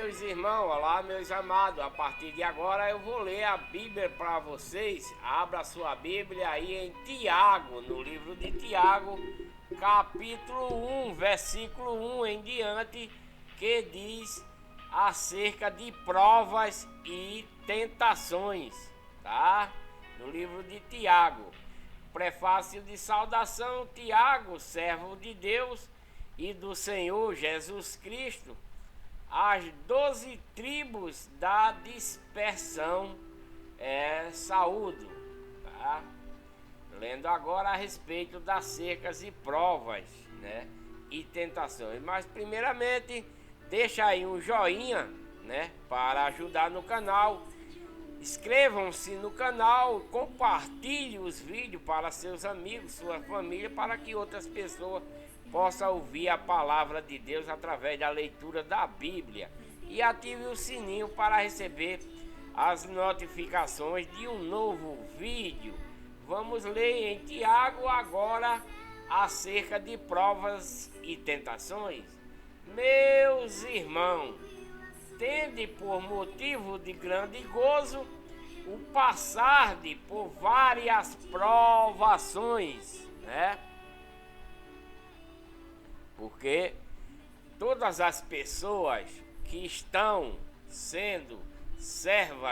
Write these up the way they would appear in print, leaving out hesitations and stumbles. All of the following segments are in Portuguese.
meus irmãos, olá, meus amados. A partir de agora eu vou ler a Bíblia para vocês. Abra sua Bíblia aí em Tiago, no livro de Tiago, capítulo 1, versículo 1 em diante, que diz acerca de provas e tentações, tá? No livro de Tiago. Prefácio de saudação, Tiago, servo de Deus e do Senhor Jesus Cristo, as 12 tribos da dispersão saúdo, tá? Lendo agora a respeito das secas e provas, né, e tentações. Mas primeiramente, deixa aí um joinha, né, para ajudar no canal. Inscrevam-se no canal, compartilhe os vídeos para seus amigos, sua família, para que outras pessoas possam ouvir a palavra de Deus através da leitura da Bíblia. E ative o sininho para receber as notificações de um novo vídeo. Vamos ler em Tiago agora acerca de provas e tentações. Meus irmãos, tende por motivo de grande gozo o passar por várias provações, né? Porque todas as pessoas que estão sendo servo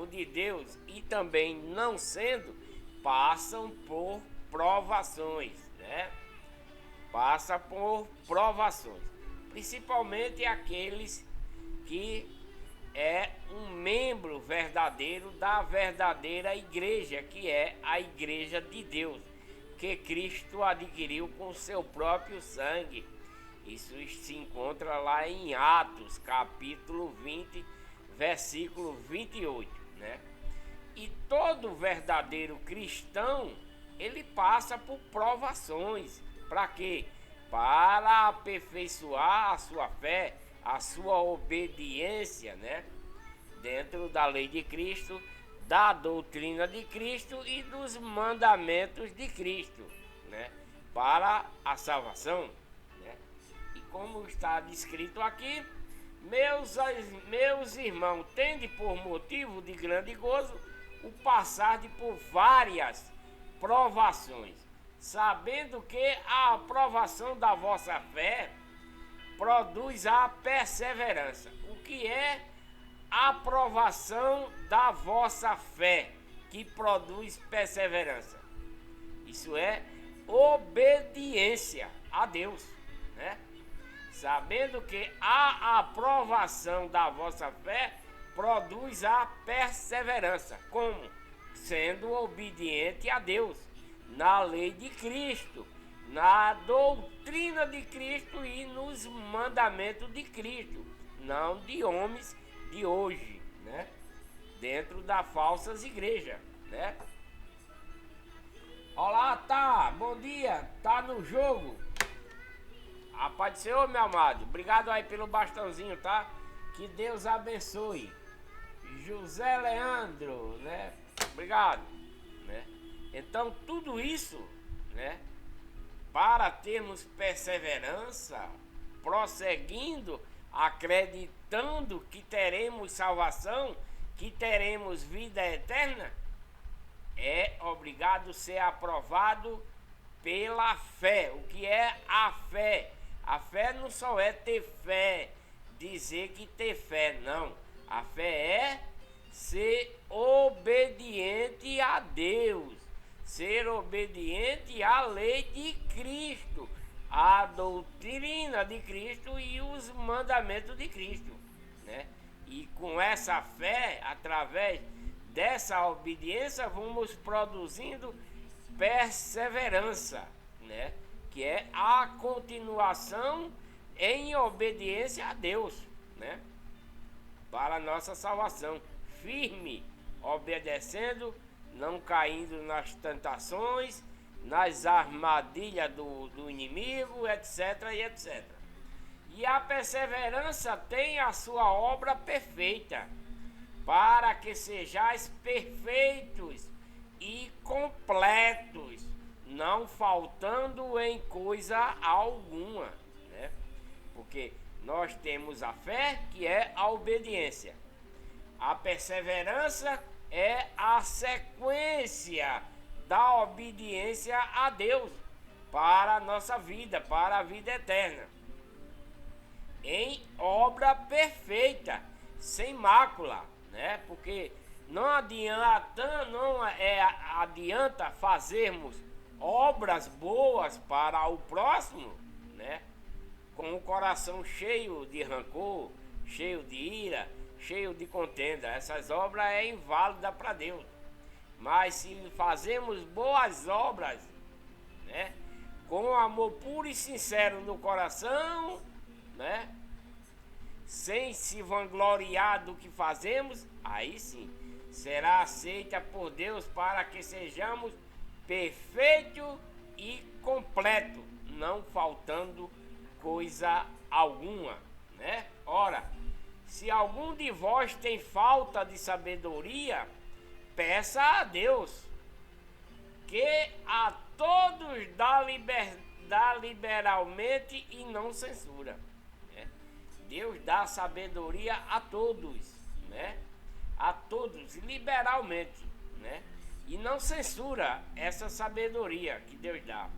de Deus e também não sendo, passam por provações, né? Passa por provações, principalmente aqueles que é um membro verdadeiro da verdadeira igreja, que é a igreja de Deus, que Cristo adquiriu com seu próprio sangue. Isso se encontra lá em Atos, capítulo 20, versículo 28, né? E todo verdadeiro cristão, ele passa por provações. Para quê? Para aperfeiçoar a sua fé, a sua obediência, né, dentro da lei de Cristo, da doutrina de Cristo e dos mandamentos de Cristo, né, para a salvação, né? E como está descrito aqui, meus irmãos, tende por motivo de grande gozo o passar por várias provações, sabendo que a aprovação da vossa fé produz a perseverança. O que é a aprovação da vossa fé que produz perseverança? Isso é obediência a Deus, né? Sabendo que a aprovação da vossa fé produz a perseverança. Como? Sendo obediente a Deus, na lei de Cristo, na doutrina de Cristo e nos mandamentos de Cristo, não de homens de hoje, né? Dentro das falsas igrejas, né? Olá, tá? Bom dia, tá no jogo? A paz do Senhor, meu amado. Obrigado aí pelo bastãozinho, tá? Que Deus abençoe. José Leandro, né? Obrigado, né? Então tudo isso, né, para termos perseverança, prosseguindo, acreditando que teremos salvação, que teremos vida eterna, é obrigado a ser aprovado pela fé. O que é a fé? A fé não só é ter fé, dizer que ter fé, não. A fé é ser obediente a Deus, ser obediente à lei de Cristo, à doutrina de Cristo e os mandamentos de Cristo, né? E com essa fé, através dessa obediência, vamos produzindo perseverança, né? Que é a continuação em obediência a Deus, né? Para a nossa salvação, firme, obedecendo, não caindo nas tentações, nas armadilhas do inimigo, etc. e etc. E a perseverança tem a sua obra perfeita, para que sejais perfeitos e completos, não faltando em coisa alguma, né? Porque nós temos a fé, que é a obediência. A perseverança é a sequência da obediência a Deus para a nossa vida, para a vida eterna, em obra perfeita, sem mácula, né? Porque não adianta fazermos obras boas para o próximo, né? Com o coração cheio de rancor, cheio de ira, cheio de contenda. Essas obras é inválida para Deus. Mas se fazemos boas obras, né, com amor puro e sincero no coração, né, sem se vangloriar do que fazemos, aí sim será aceita por Deus para que sejamos perfeito e completo, não faltando coisa alguma, né? Ora, se algum de vós tem falta de sabedoria, peça a Deus, que a todos dá liberalmente e não censura, né? Deus dá sabedoria a todos, né? A todos, liberalmente, né? E não censura essa sabedoria que Deus dá.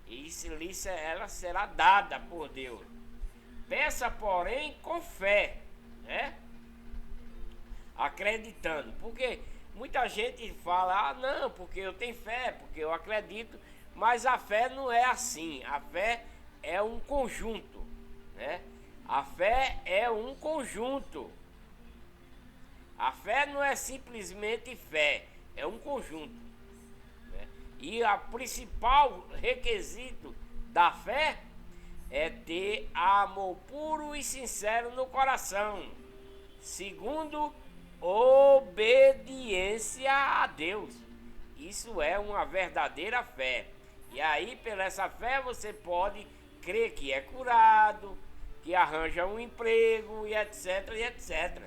E ela será dada por Deus. Peça, porém, com fé, né? Acreditando. Porque muita gente fala, ah, não, porque eu tenho fé, porque eu acredito. Mas a fé não é assim. A fé é um conjunto, né? A fé é um conjunto. A fé não é simplesmente fé, é um conjunto, né? E o principal requisito da fé é ter amor puro e sincero no coração. Segundo, obediência a Deus. Isso é uma verdadeira fé. E aí, pela essa fé, você pode crer que é curado, que arranja um emprego e etc, e etc.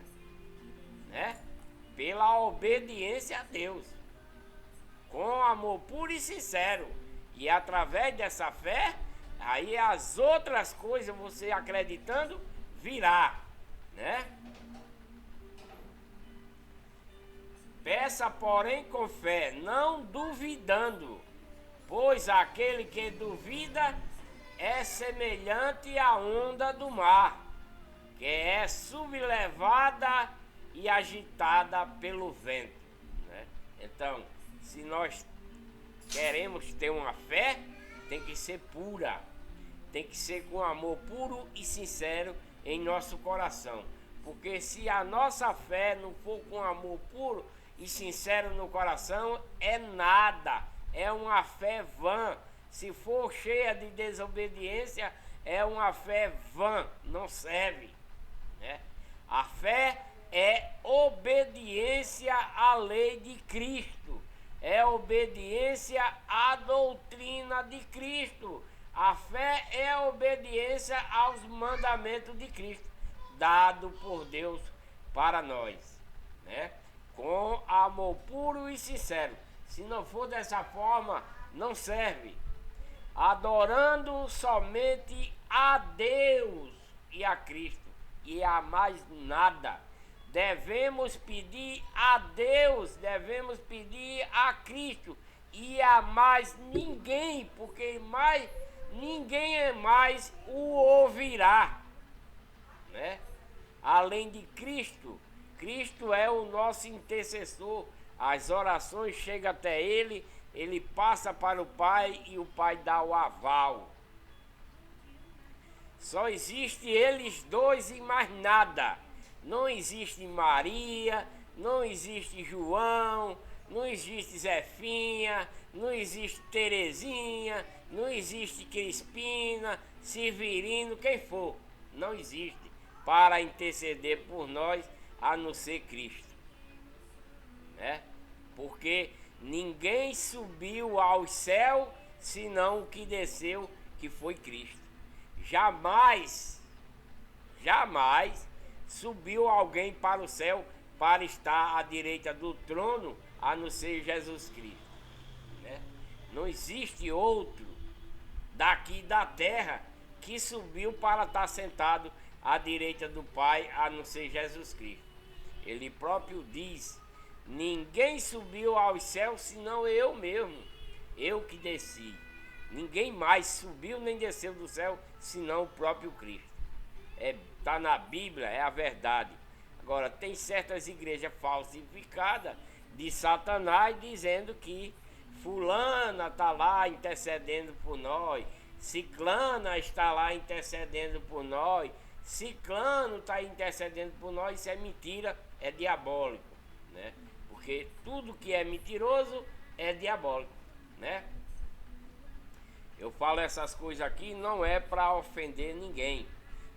Né? Pela obediência a Deus, com amor puro e sincero. E através dessa fé, aí as outras coisas, você acreditando, virá, né? Peça, porém, com fé, não duvidando, pois aquele que duvida é semelhante à onda do mar, que é sublevada e agitada pelo vento, né? Então, se nós queremos ter uma fé, tem que ser pura, tem que ser com amor puro e sincero em nosso coração. Porque se a nossa fé não for com amor puro e sincero no coração, é nada, é uma fé vã. Se for cheia de desobediência, é uma fé vã, não serve, né? A fé é obediência à lei de Cristo, é obediência à doutrina de Cristo. A fé é obediência aos mandamentos de Cristo, dado por Deus para nós, né? Com amor puro e sincero. Se não for dessa forma, não serve. Adorando somente a Deus e a Cristo, e a mais nada. Devemos pedir a Deus, devemos pedir a Cristo e a mais ninguém, porque mais ninguém mais o ouvirá, né? Além de Cristo. Cristo é o nosso intercessor. As orações chegam até ele, ele passa para o Pai e o Pai dá o aval. Só existe eles dois e mais nada. Não existe Maria, não existe João, não existe Zefinha, não existe Terezinha, não existe Crispina, Severino, quem for. Não existe para interceder por nós, a não ser Cristo, né? Porque ninguém subiu ao céu senão o que desceu, que foi Cristo. Jamais subiu alguém para o céu para estar à direita do trono, a não ser Jesus Cristo, né? Não existe outro daqui da terra que subiu para estar sentado à direita do Pai, a não ser Jesus Cristo. Ele próprio diz: ninguém subiu aos céus senão eu mesmo, eu que desci. Ninguém mais subiu nem desceu do céu senão o próprio Cristo. Está na Bíblia, é a verdade. Agora, tem certas igrejas falsificadas de Satanás dizendo que fulana está lá intercedendo por nós, ciclana está lá intercedendo por nós, ciclano está intercedendo por nós. Isso é mentira, é diabólico, né? Porque tudo que é mentiroso é diabólico, né? Eu falo essas coisas aqui não é para ofender ninguém,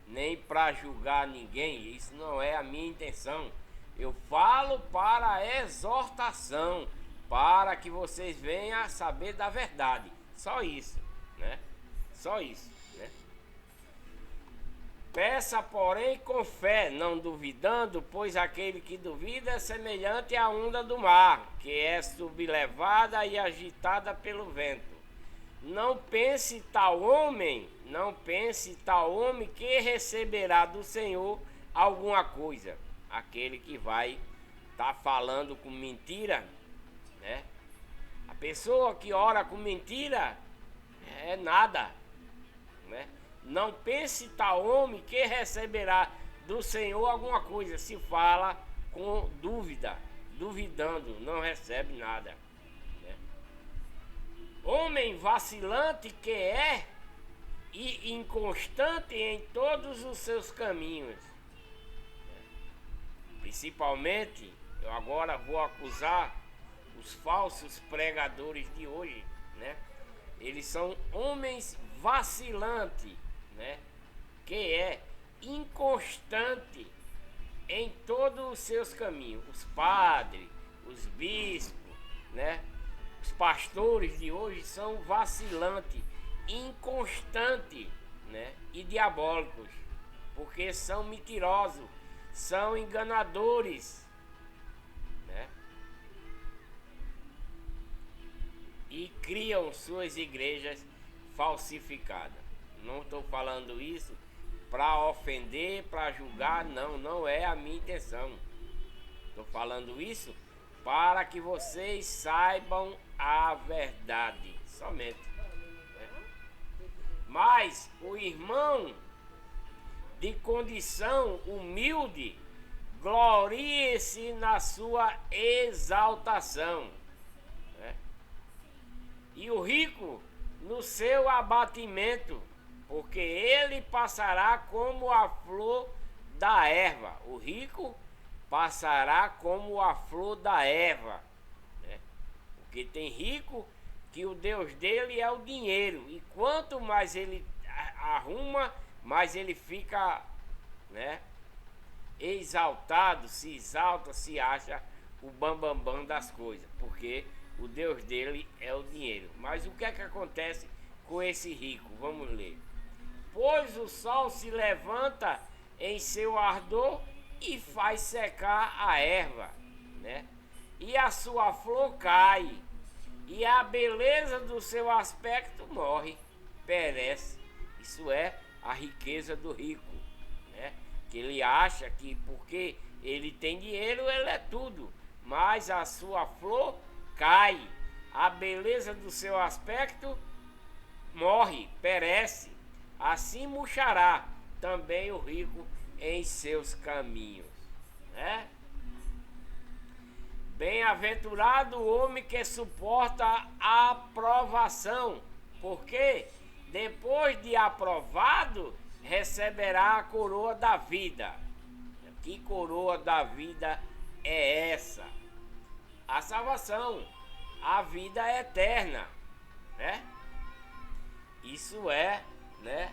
nem para julgar ninguém. Isso não é a minha intenção. Eu falo para exortação, para que vocês venham a saber da verdade. Só isso, né? Só isso, né? Peça, porém, com fé, não duvidando, pois aquele que duvida é semelhante à onda do mar, que é sublevada e agitada pelo vento. Não pense tal homem que receberá do Senhor alguma coisa. Aquele que vai estar falando com mentira, né? A pessoa que ora com mentira é nada, né? Não pense tal homem que receberá do Senhor alguma coisa. Se fala com dúvida, duvidando, não recebe nada. Homem vacilante que é e inconstante em todos os seus caminhos. Principalmente, eu agora vou acusar os falsos pregadores de hoje, né? Eles são homens vacilantes, né? Que é inconstante em todos os seus caminhos. Os padres, os bispos, né? Os pastores de hoje são vacilantes, inconstantes, né? E diabólicos, porque são mentirosos, são enganadores, né? E criam suas igrejas falsificadas. Não estou falando isso para ofender, para julgar, não é a minha intenção. Estou falando isso para que vocês saibam a verdade, somente, né? Mas o irmão de condição humilde glorie-se na sua exaltação, né? E o rico no seu abatimento, porque ele passará como a flor da erva. O rico passará como a flor da erva, né? Porque tem rico que o Deus dele é o dinheiro, e quanto mais ele arruma, mais ele fica, né, exaltado, se exalta, se acha o bambambam das coisas, porque o Deus dele é o dinheiro. Mas o que é que acontece com esse rico? Vamos ler. Pois o sol se levanta em seu ardor e faz secar a erva, né? E a sua flor cai, e a beleza do seu aspecto morre, perece. Isso é a riqueza do rico, né? Que ele acha que porque ele tem dinheiro, ele é tudo, mas a sua flor cai, a beleza do seu aspecto morre, perece. Assim murchará também o rico em seus caminhos, né? Bem-aventurado o homem que suporta a aprovação, porque depois de aprovado receberá a coroa da vida. Que coroa da vida é essa? A salvação, a vida eterna, né? Isso é, né?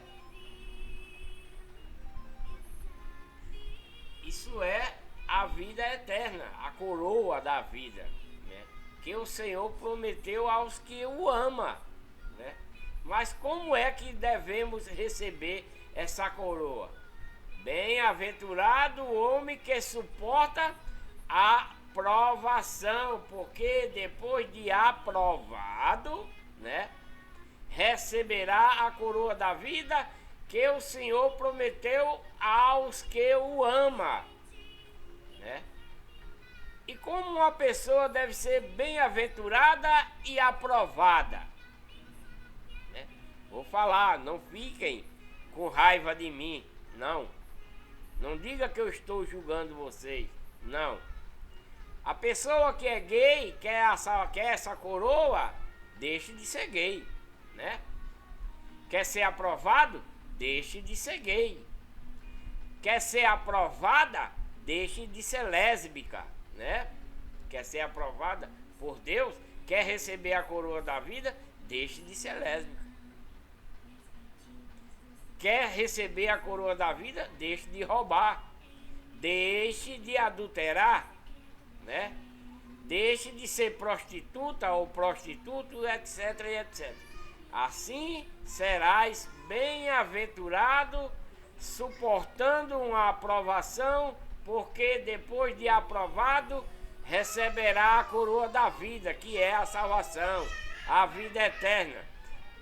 Isso é a vida eterna, a coroa da vida, né? Que o Senhor prometeu aos que o amam, né? Mas como é que devemos receber essa coroa? Bem-aventurado o homem que suporta a provação, porque depois de aprovado, né, receberá a coroa da vida que o Senhor prometeu aos que o ama, né? E como uma pessoa deve ser bem-aventurada e aprovada, né? Vou falar, não fiquem com raiva de mim, não. Não diga que eu estou julgando vocês, não. A pessoa que é gay, quer essa coroa, deixe de ser gay, né? Quer ser aprovado? Deixe de ser gay. Quer ser aprovada? Deixe de ser lésbica, né? Quer ser aprovada por Deus? Quer receber a coroa da vida? Deixe de ser lésbica. Quer receber a coroa da vida? Deixe de roubar. Deixe de adulterar, né? Deixe de ser prostituta ou prostituto, etc, etc. Assim serás bem-aventurado, suportando uma aprovação, porque depois de aprovado, receberá a coroa da vida, que é a salvação, a vida eterna,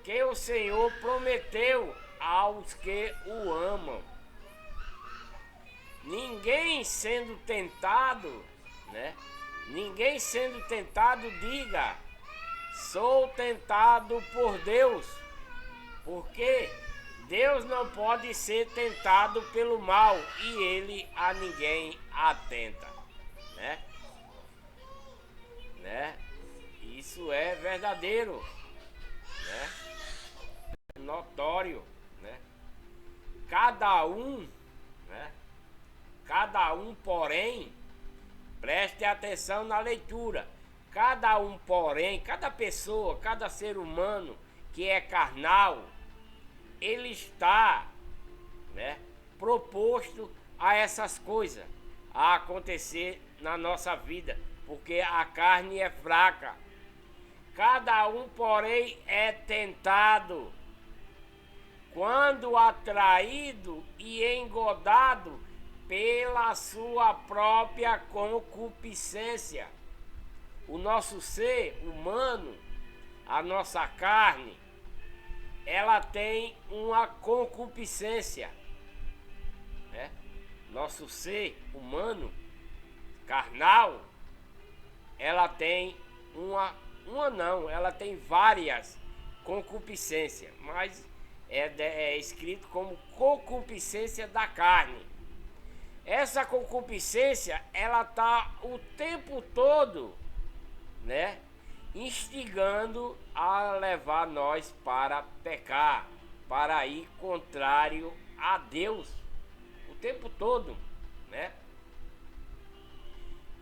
que o Senhor prometeu aos que o amam. Ninguém sendo tentado, né? Ninguém sendo tentado diga: sou tentado por Deus, porque Deus não pode ser tentado pelo mal e ele a ninguém atenta, né? Isso é verdadeiro, né? Notório, né? Cada um, né? Cada um, porém, preste atenção na leitura. Cada um, porém, cada pessoa, cada ser humano que é carnal, ele está, né, proposto a essas coisas a acontecer na nossa vida, porque a carne é fraca. Cada um, porém, é tentado quando atraído e engodado pela sua própria concupiscência. O nosso ser humano, a nossa carne, ela tem uma concupiscência, né? Nosso ser humano, carnal, ela tem ela tem várias concupiscências, mas é escrito como concupiscência da carne. Essa concupiscência, ela tá o tempo todo, né, instigando a levar nós para pecar, para ir contrário a Deus, o tempo todo, né?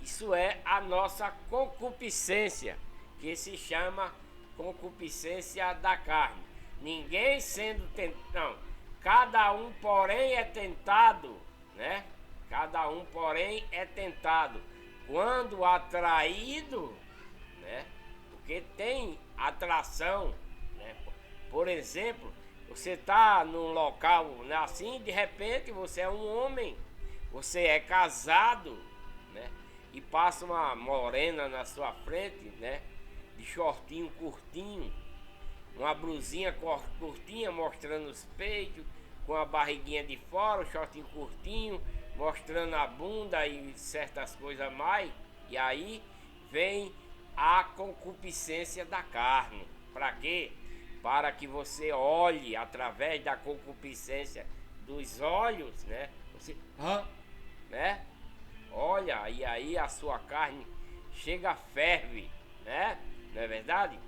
Isso é a nossa concupiscência, que se chama concupiscência da carne. Ninguém sendo tentado, cada um, porém, é tentado, né? Cada um, porém, é tentado quando atraído, né? Porque tem atração, né? Por exemplo, você está num local, né, assim, de repente você é um homem, você é casado, né? E passa uma morena na sua frente, né? De shortinho curtinho, uma blusinha curtinha mostrando os peitos, com a barriguinha de fora, o shortinho curtinho, mostrando a bunda e certas coisas a mais. E aí vem a concupiscência da carne. Para quê? Para que você olhe através da concupiscência dos olhos, né? Você, né? Olha, e aí a sua carne chega, ferve, né? Não é verdade?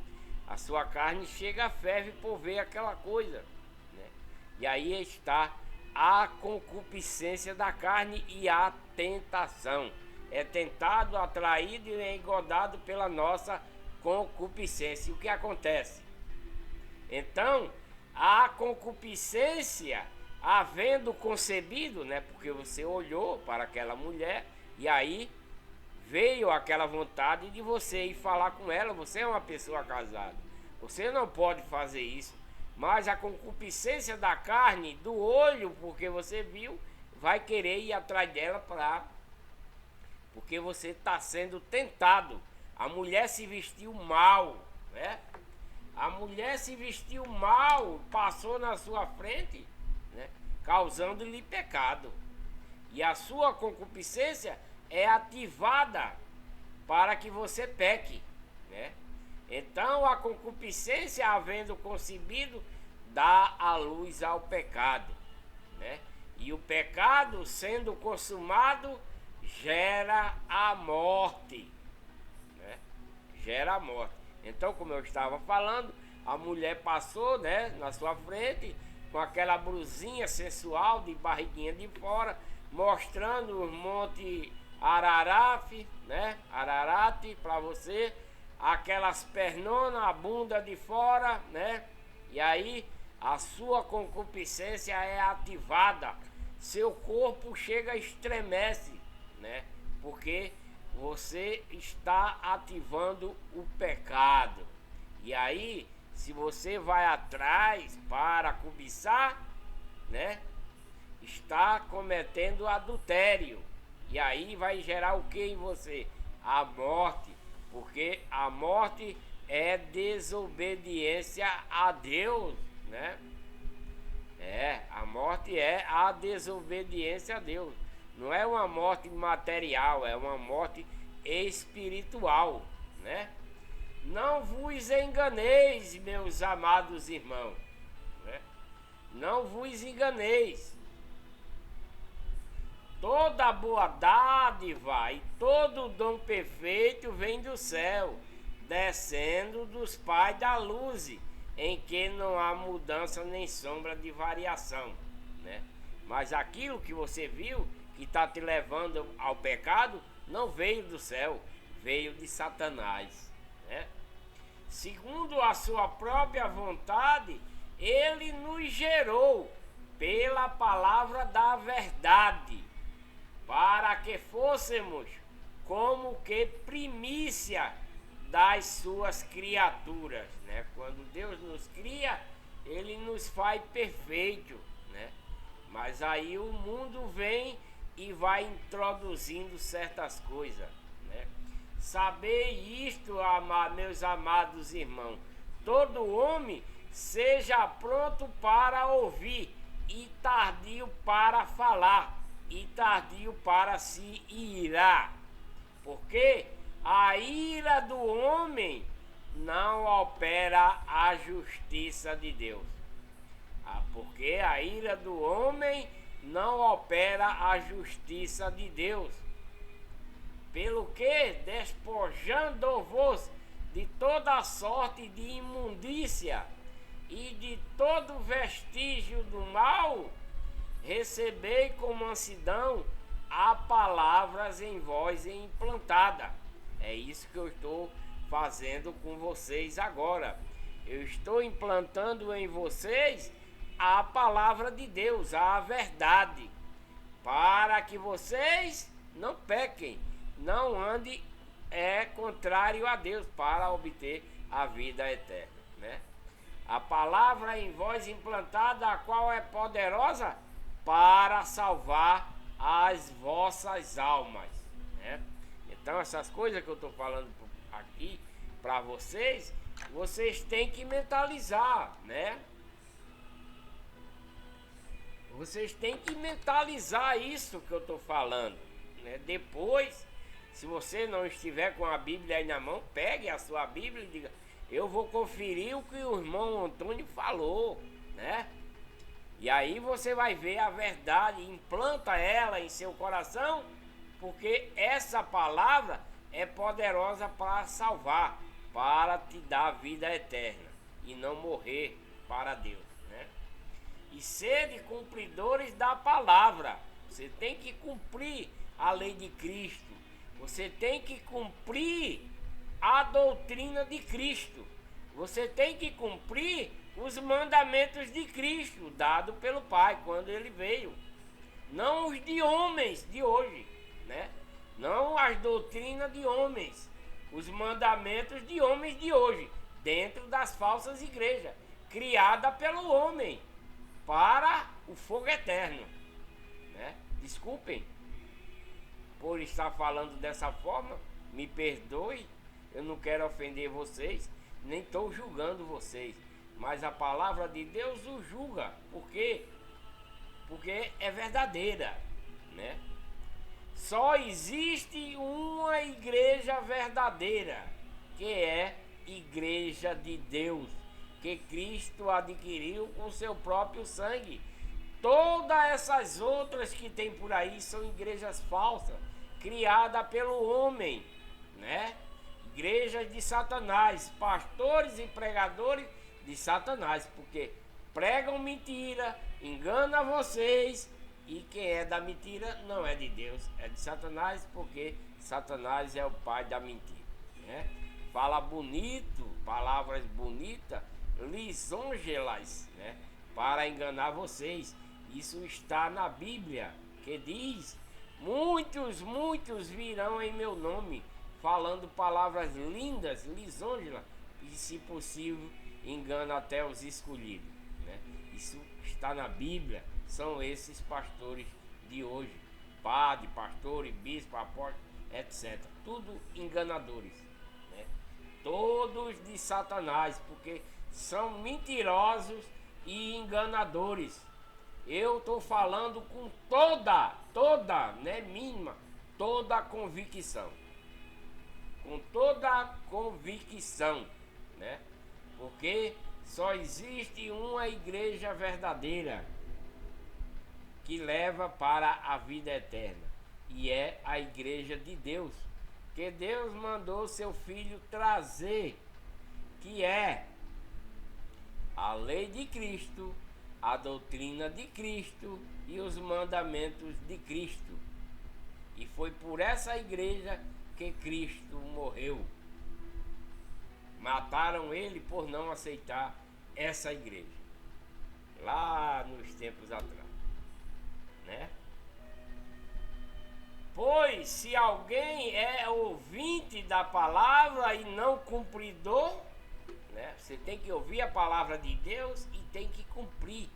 A sua carne chega, ferve por ver aquela coisa, né? E aí está a concupiscência da carne e a tentação. É tentado, atraído e engodado pela nossa concupiscência. E o que acontece? Então, a concupiscência, havendo concebido, né? Porque você olhou para aquela mulher e aí veio aquela vontade de você ir falar com ela. Você é uma pessoa casada, você não pode fazer isso, mas a concupiscência da carne, do olho, porque você viu, vai querer ir atrás dela porque você está sendo tentado. A mulher se vestiu mal, né? A mulher se vestiu mal, passou na sua frente, né? Causando-lhe pecado. E a sua concupiscência é ativada para que você peque, né? Então a concupiscência, havendo concebido, dá a luz ao pecado, né? E o pecado, sendo consumado, gera a morte, né? Gera a morte. Então, como eu estava falando, a mulher passou, né, na sua frente com aquela blusinha sensual de barriguinha de fora, mostrando os montes Ararat, né? Ararat para você, aquelas pernonas, a bunda de fora, né? E aí a sua concupiscência é ativada, seu corpo chega, estremece, né? Porque você está ativando o pecado. E aí, se você vai atrás para cobiçar, né? Está cometendo adultério. E aí vai gerar o que em você? A morte. Porque a morte é desobediência a Deus, né? A morte é a desobediência a Deus. Não é uma morte material, é uma morte espiritual, né? Não vos enganeis, meus amados irmãos, né? Não vos enganeis. Toda boa dádiva e todo dom perfeito vem do céu, descendo dos pais da luz, em que não há mudança nem sombra de variação, né? Mas aquilo que você viu que está te levando ao pecado não veio do céu, veio de Satanás, né? Segundo a sua própria vontade, ele nos gerou pela palavra da verdade, para que fôssemos como que primícia das suas criaturas, né? Quando Deus nos cria, ele nos faz perfeito, né? Mas aí o mundo vem e vai introduzindo certas coisas, né? Sabei isto, meus amados irmãos, todo homem seja pronto para ouvir e tardio para falar e tardio para se irar, porque a ira do homem não opera a justiça de Deus. Porque a ira do homem não opera a justiça de Deus. Pelo que, despojando-vos de toda sorte de imundícia e de todo vestígio do mal, recebei com mansidão a palavras em vós implantada. É isso que eu estou fazendo com vocês agora. Eu estou implantando em vocês a palavra de Deus, a verdade, para que vocês não pequem, não andem contrário a Deus, para obter a vida eterna, né? A palavra em vós implantada, a qual é poderosa para salvar as vossas almas, né? Então essas coisas que eu estou falando aqui para vocês, vocês têm que mentalizar, né? Vocês têm que mentalizar isso que eu estou falando, né? Depois, se você não estiver com a Bíblia aí na mão, pegue a sua Bíblia e diga: eu vou conferir o que o irmão Antônio falou, né? E aí você vai ver a verdade, implanta ela em seu coração, porque essa palavra é poderosa para salvar, para te dar vida eterna e não morrer para Deus, né? E sede cumpridores da palavra. Você tem que cumprir a lei de Cristo. Você tem que cumprir a doutrina de Cristo. Você tem que cumprir os mandamentos de Cristo, dado pelo Pai quando ele veio. Não os de homens de hoje, né? Não as doutrinas de homens, os mandamentos de homens de hoje, dentro das falsas igrejas, criada pelo homem para o fogo eterno, né? Desculpem por estar falando dessa forma, me perdoe, eu não quero ofender vocês, nem estou julgando vocês, mas a palavra de Deus o julga. Por quê? porque é verdadeira, né? Só existe uma igreja verdadeira, que é Igreja de Deus, que Cristo adquiriu com seu próprio sangue. Todas essas outras que tem por aí são igrejas falsas, criadas pelo homem, né? Igrejas de Satanás, pastores e pregadores de Satanás, porque pregam mentira, enganam vocês, e quem é da mentira não é de Deus, é de Satanás, porque Satanás é o pai da mentira, né? Fala bonito, palavras bonitas, lisonjelas, né? Para enganar vocês. Isso está na Bíblia, que diz: muitos virão em meu nome, falando palavras lindas, lisonjelas, e se possível engana até os escolhidos, né? Isso está na Bíblia. São esses pastores de hoje, padre, pastores, bispo, apóstolo, etc. Tudo enganadores, né? Todos de Satanás, porque são mentirosos e enganadores. Eu estou falando com toda, né, mínima, toda a convicção. Com toda a convicção, né? Porque só existe uma igreja verdadeira que leva para a vida eterna, e é a Igreja de Deus, que Deus mandou seu Filho trazer, que é a lei de Cristo, a doutrina de Cristo e os mandamentos de Cristo. E foi por essa igreja que Cristo morreu. Mataram ele por não aceitar essa igreja, lá nos tempos atrás, né? Pois se alguém é ouvinte da palavra e não cumpridor, né? Você tem que ouvir a palavra de Deus e tem que cumprir,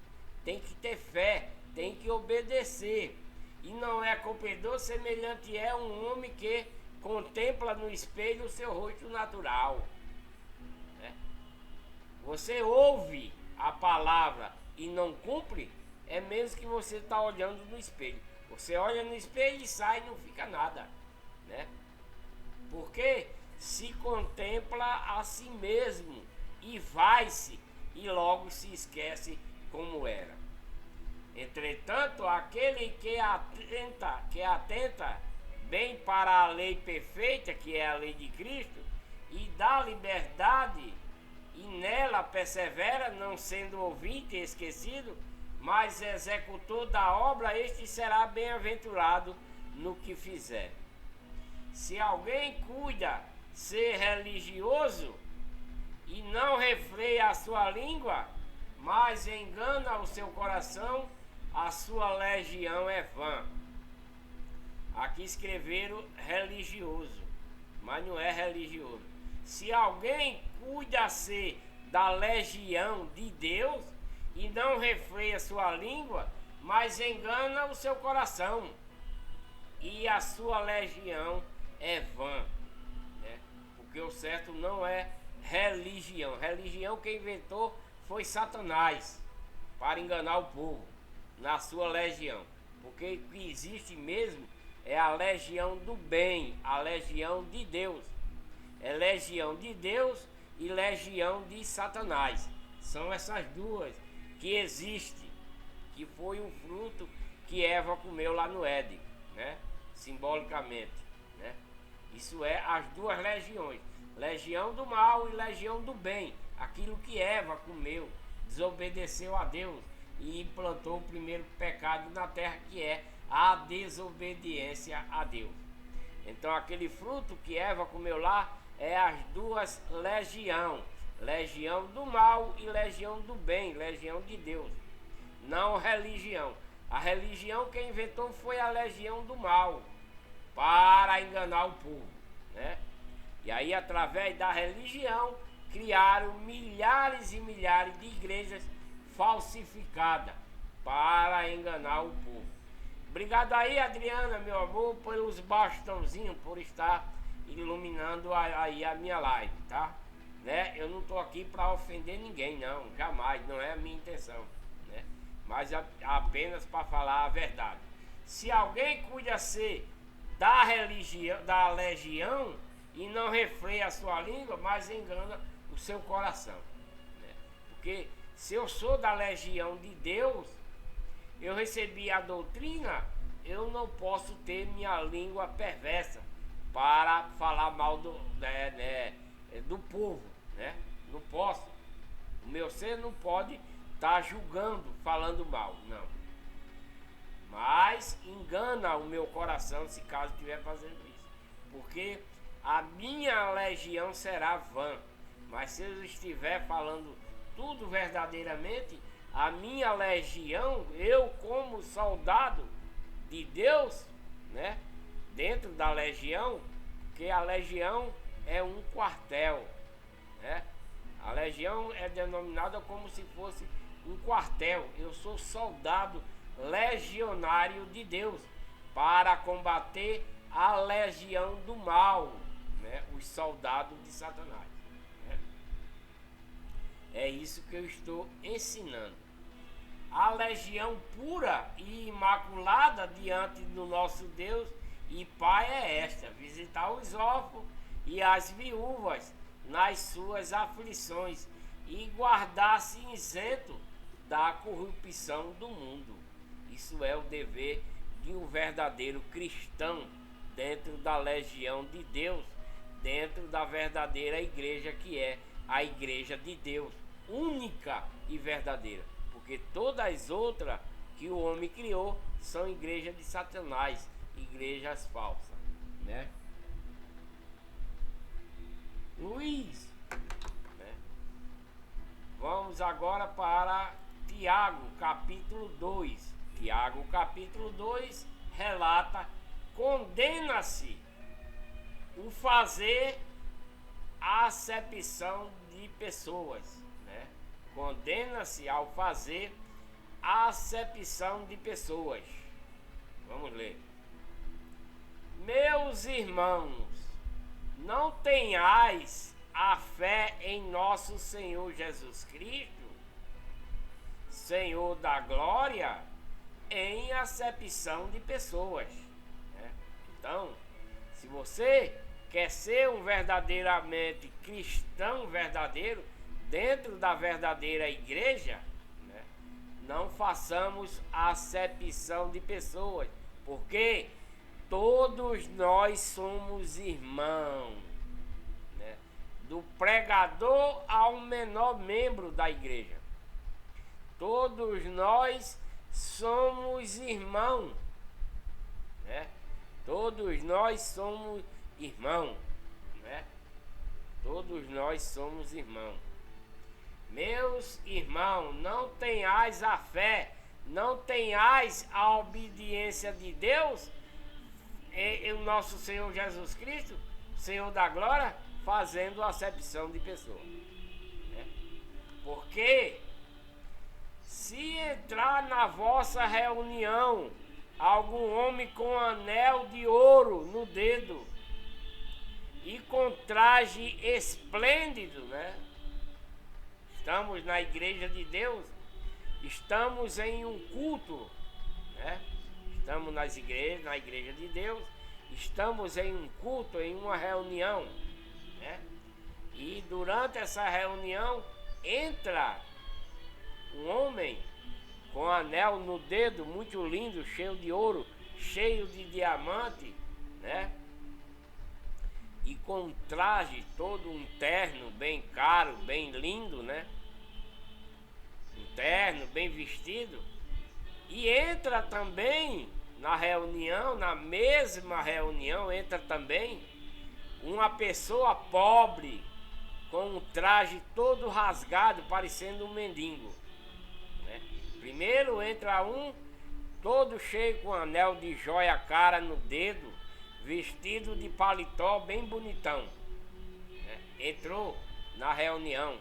tem que ter fé, tem que obedecer. E não é cumpridor, semelhante é um homem que contempla no espelho o seu rosto natural, né? Você ouve a palavra e não cumpre, é mesmo que você está olhando no espelho. Você olha no espelho e sai e não fica nada, né? Porque se contempla a si mesmo e vai-se e logo se esquece como era. Entretanto, aquele que atenta bem para a lei perfeita, que é a lei de Cristo, e dá liberdade, e nela persevera, não sendo ouvinte e esquecido, mas executor da obra, este será bem-aventurado no que fizer. Se alguém cuida ser religioso e não refreia a sua língua, mas engana o seu coração, a sua legião é vã. Aqui escreveram religioso, mas não é religioso. Se alguém cuida ser da legião de Deus e não refreia sua língua, mas engana o seu coração, e a sua legião é vã, né? Porque o certo não é religião. Religião quem inventou foi Satanás, para enganar o povo na sua legião. Porque o que existe mesmo é a legião do bem, a legião de Deus. É legião de Deus e legião de Satanás. São essas duas que existem, que foi um fruto que Eva comeu lá no Éden, né? Simbolicamente, né? Isso é as duas legiões, legião do mal e legião do bem. Aquilo que Eva comeu, desobedeceu a Deus e implantou o primeiro pecado na terra, que é a desobediência a Deus. Então aquele fruto que Eva comeu lá é as duas legiões, legião do mal e legião do bem, legião de Deus, não religião. A religião que inventou foi a legião do mal, para enganar o povo, né? E aí, através da religião, criaram milhares e milhares de igrejas falsificadas para enganar o povo. Obrigado aí, Adriana, meu amor, pelos bastãozinhos, por estar iluminando aí a minha live, tá? Né? Eu não tô aqui para ofender ninguém, não, jamais, não é a minha intenção, né? mas apenas para falar a verdade. Se alguém cuida ser da religião, da legião, e não refreia a sua língua, mas engana o seu coração, né? Porque se eu sou da legião de Deus, eu recebi a doutrina, eu não posso ter minha língua perversa para falar mal do povo, né? Não posso. O meu ser não pode estar julgando, falando mal, não. Mas engana o meu coração se caso estiver fazendo isso. Porque a minha legião será vã. Mas se eu estiver falando tudo verdadeiramente, a minha legião, eu como soldado de Deus, né? Dentro da legião, porque a legião é um quartel, né? A legião é denominada como se fosse um quartel. Eu sou soldado legionário de Deus para combater a legião do mal, né? Os soldados de Satanás, né? É isso que eu estou ensinando. A legião pura e imaculada diante do nosso Deus e Pai é esta: visitar os órfãos e as viúvas nas suas aflições e guardar-se isento da corrupção do mundo. Isso é o dever de um verdadeiro cristão dentro da legião de Deus, dentro da verdadeira igreja, que é a igreja de Deus, única e verdadeira, porque todas as outras que o homem criou são igrejas de Satanás, igrejas falsas, né? Luiz, né? Vamos agora para Tiago, capítulo 2. Tiago, capítulo 2, relata: condena-se o fazer acepção de pessoas, né? Condena-se ao fazer acepção de pessoas. Vamos ler. Meus irmãos, não tenhais a fé em nosso Senhor Jesus Cristo, Senhor da glória, em acepção de pessoas, né? Então, se você quer ser um verdadeiramente cristão verdadeiro dentro da verdadeira igreja, né, não façamos acepção de pessoas, porque todos nós somos irmãos, né? Do pregador ao menor membro da igreja, todos nós somos irmãos, né? Todos nós somos irmãos, né? Todos nós somos irmãos. Meus irmãos, não tenhais a fé, não tenhais a obediência de Deus, e o nosso Senhor Jesus Cristo, Senhor da glória, fazendo acepção de pessoas, né? Porque se entrar na vossa reunião algum homem com anel de ouro no dedo e com traje esplêndido, né? Estamos na igreja de Deus, estamos em um culto, né? Estamos na igreja de Deus, estamos em um culto, em uma reunião, né? E durante essa reunião entra um homem com anel no dedo, muito lindo, cheio de ouro, cheio de diamante, né? E com um traje todo, um terno bem caro, bem lindo, né? Um terno bem vestido. E entra também na reunião, na mesma reunião, entra também uma pessoa pobre, com um traje todo rasgado, parecendo um mendigo, né? Primeiro entra um todo cheio com anel de joia cara no dedo, vestido de paletó bem bonitão, né? Entrou na reunião.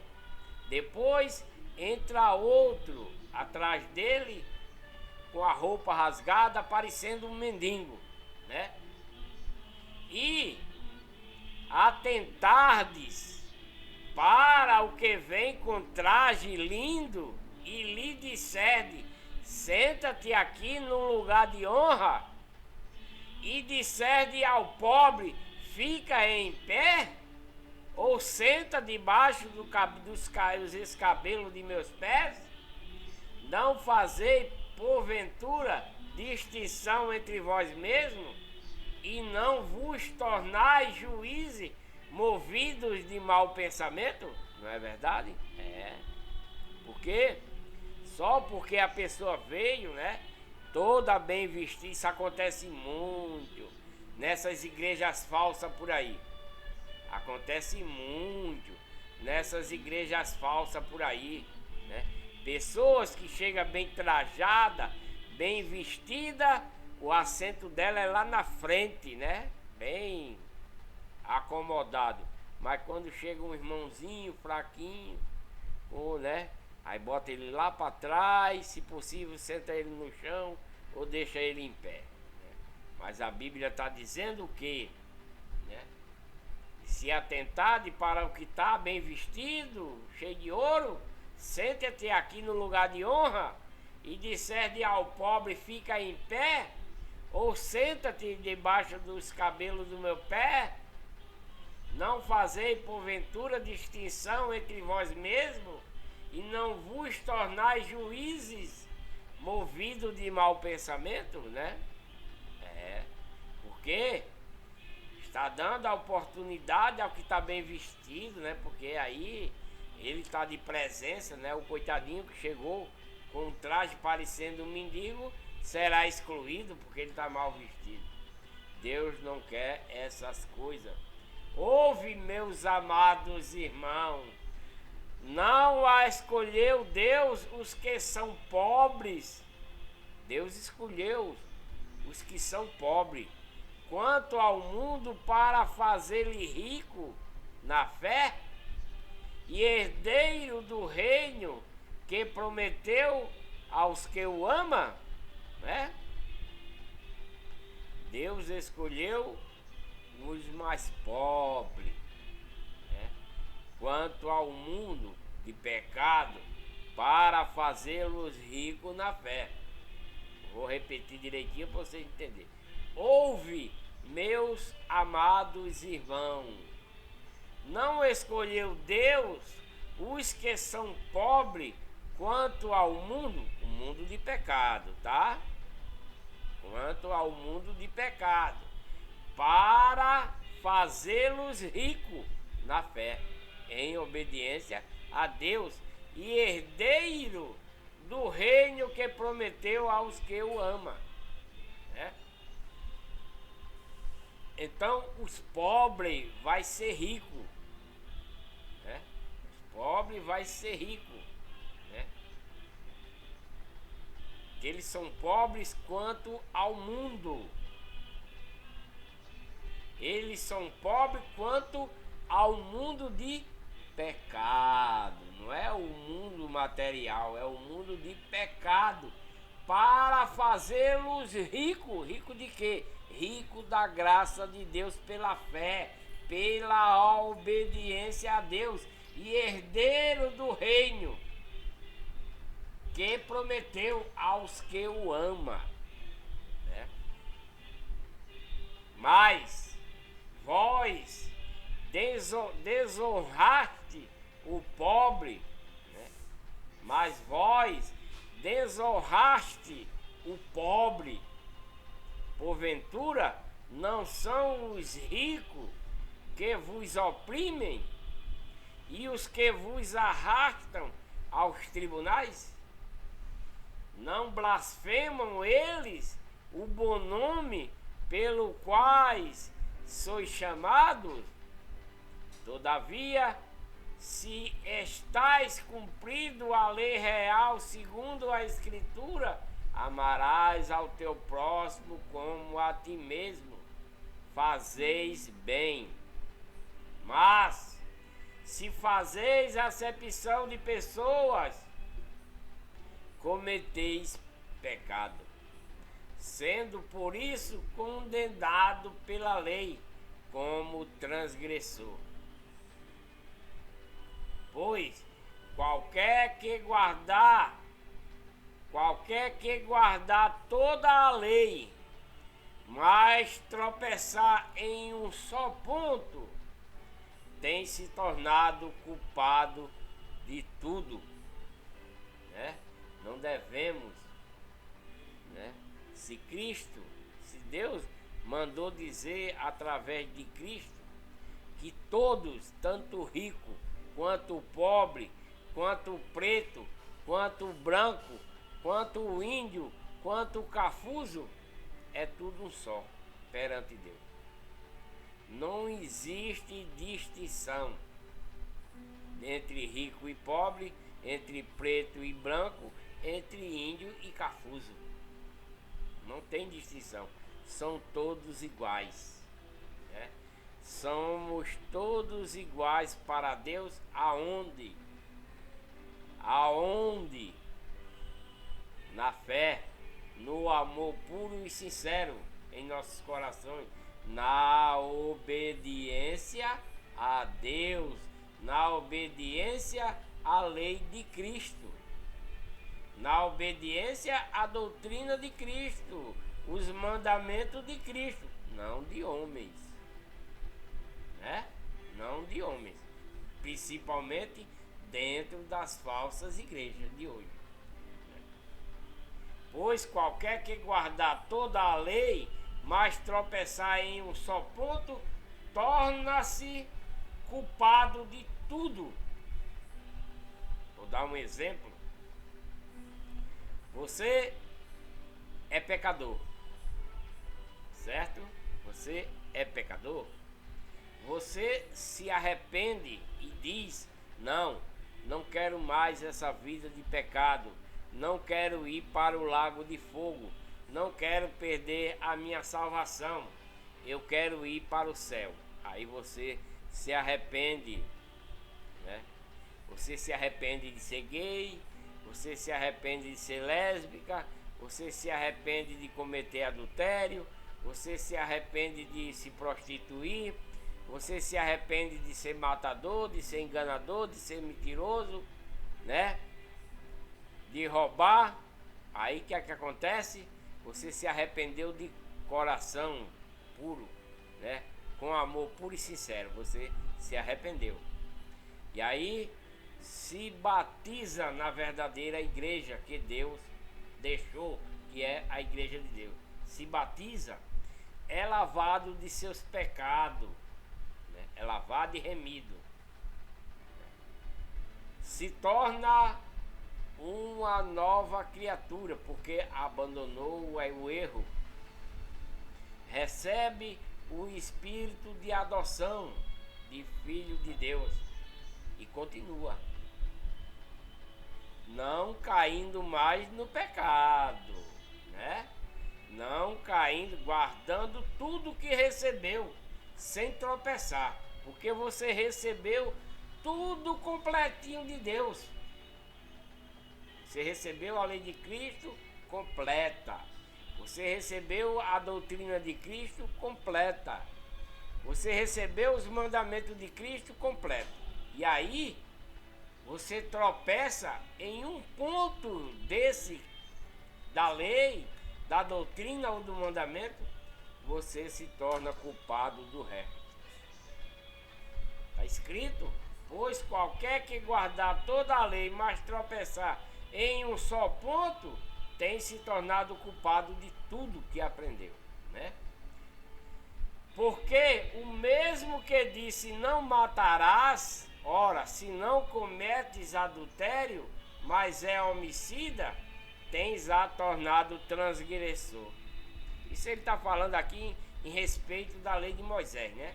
Depois entra outro atrás dele com a roupa rasgada, parecendo um mendigo, né? E atentardes para o que vem com traje lindo e lhe disserdes: senta-te aqui no lugar de honra, e disserde ao pobre, fica em pé, ou senta debaixo dos escabelos de meus pés? Não fazei, porventura, distinção entre vós mesmos, e não vos tornais juízes movidos de mau pensamento? Não é verdade? É. Por quê? Só porque a pessoa veio, né? Toda bem vestida. Isso acontece muito nessas igrejas falsas por aí. Acontece muito nessas igrejas falsas por aí, né? Pessoas que chegam bem trajada, bem vestida, o assento dela é lá na frente, né? Bem acomodado. Mas quando chega um irmãozinho fraquinho, ou, né? Aí bota ele lá para trás, se possível senta ele no chão ou deixa ele em pé, né? Mas a Bíblia está dizendo o quê? Né? Se atentade para o que está bem vestido, cheio de ouro, senta-te aqui no lugar de honra, e disserde ao pobre, fica em pé, ou senta-te debaixo dos cabelos do meu pé. Não fazei porventura distinção entre vós mesmos, e não vos tornais juízes movidos de mau pensamento, né? Porque está dando a oportunidade ao que está bem vestido, né? Porque aí ele está de presença, né? O coitadinho que chegou com um traje parecendo um mendigo será excluído porque ele está mal vestido. Deus não quer essas coisas. Ouve, meus amados irmãos, não a escolheu Deus os que são pobres. Deus escolheu os que são pobres, quanto ao mundo, para fazer-lhe rico na fé e herdeiro do reino que prometeu aos que o amam, né? Deus escolheu os mais pobres, né? Quanto ao mundo de pecado, para fazê-los ricos na fé. Vou repetir direitinho para vocês entenderem. Ouve, meus amados irmãos, não escolheu Deus os que são pobres quanto ao mundo, o mundo de pecado, tá? Quanto ao mundo de pecado, para fazê-los ricos na fé, em obediência a Deus, e herdeiro do reino que prometeu aos que o amam, né? Então os pobres vai ser rico, né? Os pobres vai ser rico, né? Eles são pobres quanto ao mundo. Eles são pobres quanto ao mundo de pecado. Não é o mundo material, é o mundo de pecado. Para fazê-los ricos. Rico de quê? Rico da graça de Deus pela fé, pela obediência a Deus, e herdeiro do reino que prometeu aos que o amam, né? Mas vós desonraste o pobre, né? Mas vós desonraste o pobre. Porventura não são os ricos que vos oprimem e os que vos arrastam aos tribunais? Não blasfemam eles o bom nome pelo quais sois chamados? Todavia, se estais cumprindo a lei real segundo a Escritura, amarás ao teu próximo como a ti mesmo, fazeis bem. Mas, se fazeis acepção de pessoas, cometeis pecado, sendo por isso condenado pela lei como transgressor. Pois qualquer que guardar qualquer que guardar toda a lei, mas tropeçar em um só ponto, tem se tornado culpado de tudo, né? Não devemos, né? Se Deus mandou dizer através de Cristo que todos, tanto o rico quanto o pobre, quanto o preto, quanto o branco, quanto o índio, quanto o cafuso, é tudo um só perante Deus. Não existe distinção entre rico e pobre, entre preto e branco, entre índio e cafuso. Não tem distinção. São todos iguais, né? Somos todos iguais para Deus aonde? Aonde? Na fé, no amor puro e sincero em nossos corações, na obediência a Deus, na obediência à lei de Cristo, na obediência à doutrina de Cristo, os mandamentos de Cristo, não de homens, né? Não de homens, principalmente dentro das falsas igrejas de hoje. Pois qualquer que guardar toda a lei, mas tropeçar em um só ponto, torna-se culpado de tudo. Vou dar um exemplo. Você é pecador, certo? Você é pecador. Você se arrepende e diz: não quero mais essa vida de pecado. Não quero ir para o lago de fogo. Não quero perder a minha salvação. Eu quero ir para o céu. Aí você se arrepende, né? Você se arrepende de ser gay. Você se arrepende de ser lésbica. Você se arrepende de cometer adultério. Você se arrepende de se prostituir. Você se arrepende de ser matador, de ser enganador, de ser mentiroso, né? De roubar. Aí que é que acontece? Você se arrependeu de coração puro, né? Com amor puro e sincero, você se arrependeu. E aí se batiza na verdadeira igreja que Deus deixou, que é a igreja de Deus. Se batiza, é lavado de seus pecados, né? É lavado e remido. Se torna uma nova criatura, porque abandonou o erro. Recebe o espírito de adoção de filho de Deus e continua não caindo mais no pecado, né? Não caindo, guardando tudo que recebeu sem tropeçar, porque você recebeu tudo completinho de Deus. Você recebeu a lei de Cristo completa. Você recebeu a doutrina de Cristo completa. Você recebeu os mandamentos de Cristo completo. E aí, você tropeça em um ponto desse, da lei, da doutrina ou do mandamento, você se torna culpado do resto. Está escrito: pois qualquer que guardar toda a lei, mas tropeçar em um só ponto, tem se tornado culpado de tudo que aprendeu, né? Porque o mesmo que disse não matarás, ora, se não cometes adultério, mas é homicida, tens a tornado transgressor. Isso ele está falando aqui em respeito da lei de Moisés, né?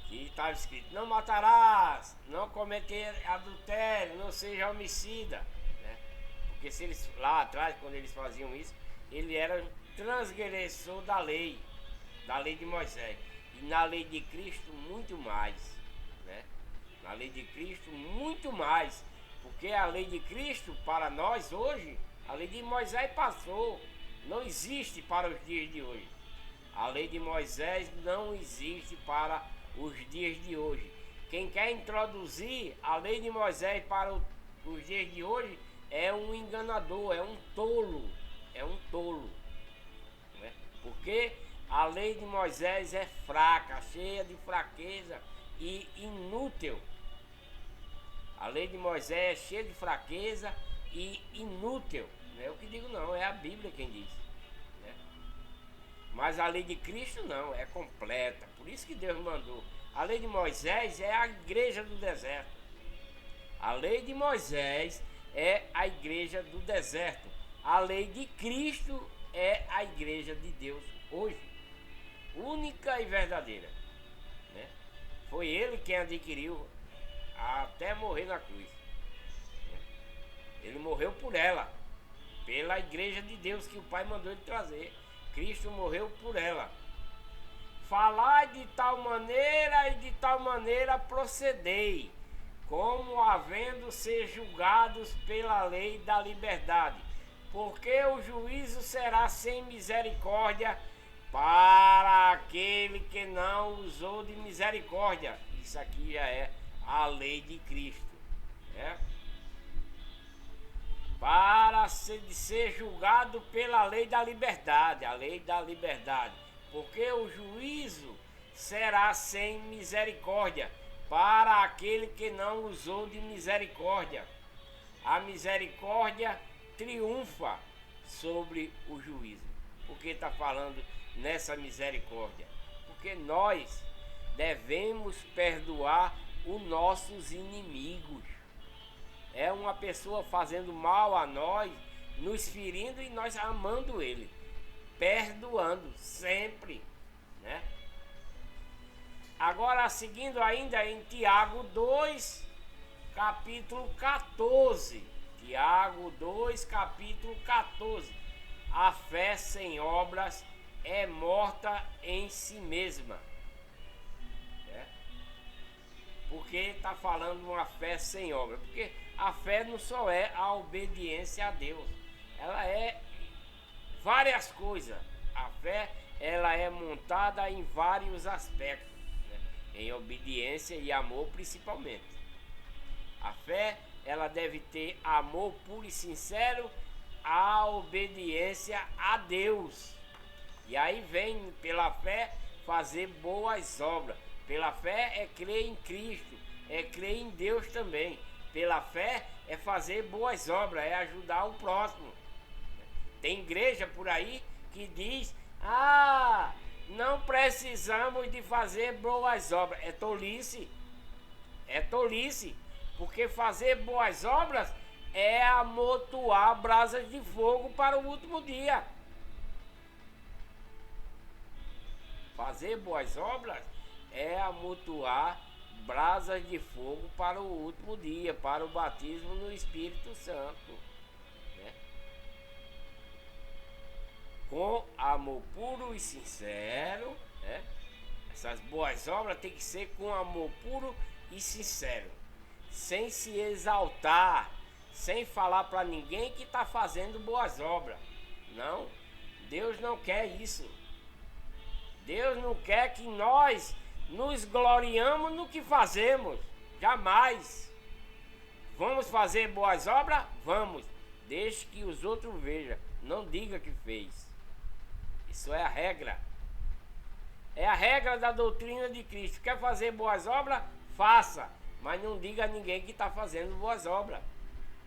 E estava escrito: não matarás, não cometer adultério, não seja homicida, né? Porque se eles, lá atrás, quando eles faziam isso, ele era transgressor da lei de Moisés. E na lei de Cristo muito mais, né? Na lei de Cristo muito mais, porque a lei de Cristo para nós hoje, a lei de Moisés passou, não existe para os dias de hoje. A lei de Moisés não existe para os dias de hoje. Quem quer introduzir a lei de Moisés para os dias de hoje é um enganador, é um tolo, né? Porque a lei de Moisés é fraca, cheia de fraqueza e inútil. A lei de Moisés é cheia de fraqueza e inútil. Não é eu que digo não, é a Bíblia quem diz, né? Mas a lei de Cristo não, é completa. Por isso que Deus mandou. A lei de Moisés é a igreja do deserto. A lei de Moisés é a igreja do deserto. A lei de Cristo é a igreja de Deus hoje. Única e verdadeira, né? Foi ele quem adquiriu até morrer na cruz, né? Ele morreu por ela, pela igreja de Deus que o Pai mandou ele trazer. Cristo morreu por ela. Falai de tal maneira e de tal maneira procedei, como havendo ser julgados pela lei da liberdade, porque o juízo será sem misericórdia para aquele que não usou de misericórdia. Isso aqui já é a lei de Cristo, né? Para ser julgado pela lei da liberdade, a lei da liberdade, porque o juízo será sem misericórdia para aquele que não usou de misericórdia. A misericórdia triunfa sobre o juízo. Por que está falando nessa misericórdia? Porque nós devemos perdoar os nossos inimigos. É uma pessoa fazendo mal a nós, nos ferindo e nós amando ele, perdoando sempre, né? Agora, seguindo ainda em Tiago 2, capítulo 14. Tiago 2, capítulo 14. A fé sem obras é morta em si mesma. Porque está falando de uma fé sem obra. Porque a fé não só é a obediência a Deus. Ela é várias coisas. A fé, ela é montada em vários aspectos, né? Em obediência e amor principalmente. A fé, ela deve ter amor puro e sincero à obediência a Deus. E aí vem pela fé fazer boas obras. Pela fé é crer em Cristo, é crer em Deus também. Pela fé é fazer boas obras, é ajudar o próximo. Tem igreja por aí que diz: não precisamos de fazer boas obras. É tolice, porque fazer boas obras é amontoar brasas de fogo para o último dia. Fazer boas obras é amontoar brasas de fogo para o último dia, para o batismo no Espírito Santo, né? Com amor puro e sincero, né? Essas boas obras tem que ser com amor puro e sincero, sem se exaltar, sem falar para ninguém que está fazendo boas obras. Não, Deus não quer isso. Deus não quer que nós nos gloriamos no que fazemos. Jamais. Vamos fazer boas obras? Vamos. Deixe que os outros vejam. Não diga que fez. Isso é a regra. É a regra da doutrina de Cristo. Quer fazer boas obras? Faça. Mas não diga a ninguém que está fazendo boas obras.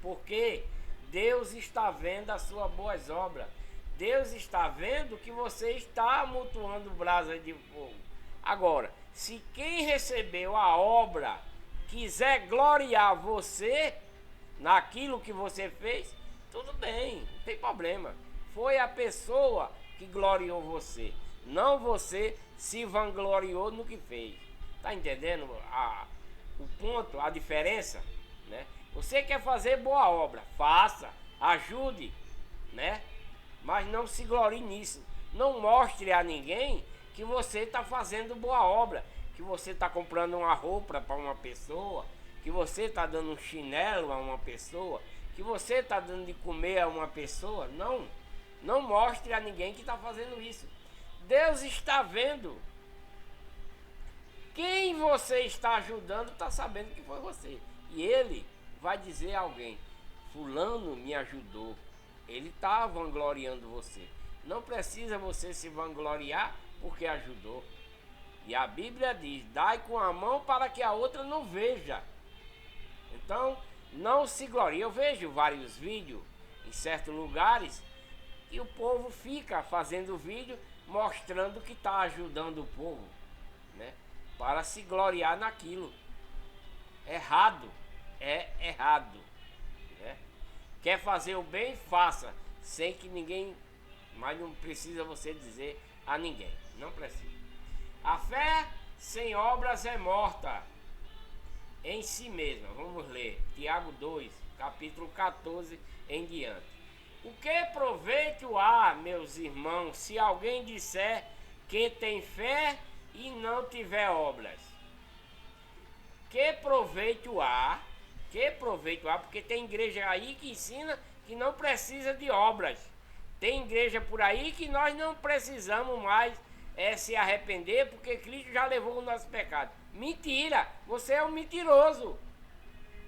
Porque Deus está vendo as suas boas obras. Deus está vendo que você está amontoando brasas de fogo. Agora, se quem recebeu a obra quiser gloriar você naquilo que você fez, tudo bem, não tem problema. Foi a pessoa que gloriou você, não você se vangloriou no que fez. Tá entendendo o ponto, a diferença, né? Você quer fazer boa obra, faça, ajude, né? Mas não se glorie nisso. Não mostre a ninguém que você está fazendo boa obra, que você está comprando uma roupa para uma pessoa, que você está dando um chinelo a uma pessoa, que você está dando de comer a uma pessoa. Não mostre a ninguém que está fazendo isso. Deus está vendo. Quem você está ajudando está sabendo que foi você. E Ele vai dizer a alguém: fulano me ajudou. Ele está vangloriando você. Não precisa você se vangloriar porque ajudou. E a Bíblia diz: dai com a mão para que a outra não veja. Então, não se glorie. Eu vejo vários vídeos em certos lugares e o povo fica fazendo vídeo mostrando que está ajudando o povo, né? Para se gloriar naquilo. Errado. É errado, né? Quer fazer o bem, faça, sem que ninguém, mas não precisa você dizer a ninguém. Não precisa. A fé sem obras é morta em si mesma. Vamos ler Tiago 2, capítulo 14 em diante. O que proveito há, meus irmãos, se alguém disser que tem fé e não tiver obras? Que proveito há? Que proveito há? Porque tem igreja aí que ensina que não precisa de obras. Tem igreja por aí que nós não precisamos mais se arrepender porque Cristo já levou o nosso pecado. Mentira! Você é um mentiroso.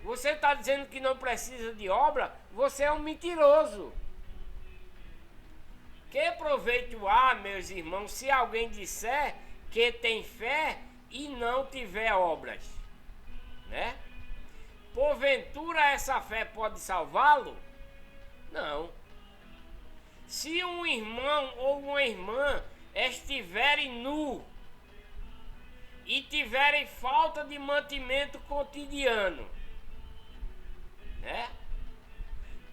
Você está dizendo que não precisa de obra? Você é um mentiroso. Que proveito há, meus irmãos, se alguém disser que tem fé e não tiver obras? Né? Porventura essa fé pode salvá-lo? Não. Se um irmão ou uma irmã estiverem nu e tiverem falta de mantimento cotidiano, né?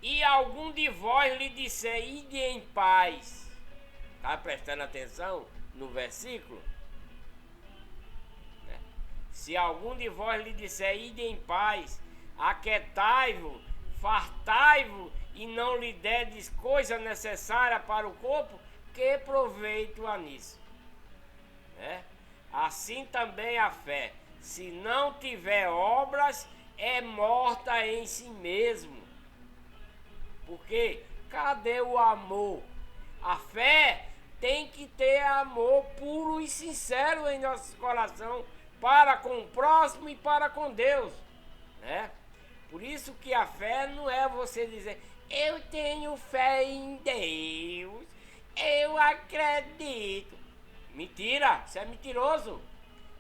E algum de vós lhe disser: ide em paz. Está prestando atenção no versículo? Né? Se algum de vós lhe disser: ide em paz, aquietai-vos, fartai-vos e não lhe derdes coisa necessária para o corpo, que proveito há nisso? Né? Assim também a fé, se não tiver obras, é morta em si mesmo. Porque cadê o amor? A fé tem que ter amor puro e sincero em nosso coração para com o próximo e para com Deus, né? Por isso que a fé não é você dizer: eu tenho fé em Deus, eu acredito. Mentira, você é mentiroso.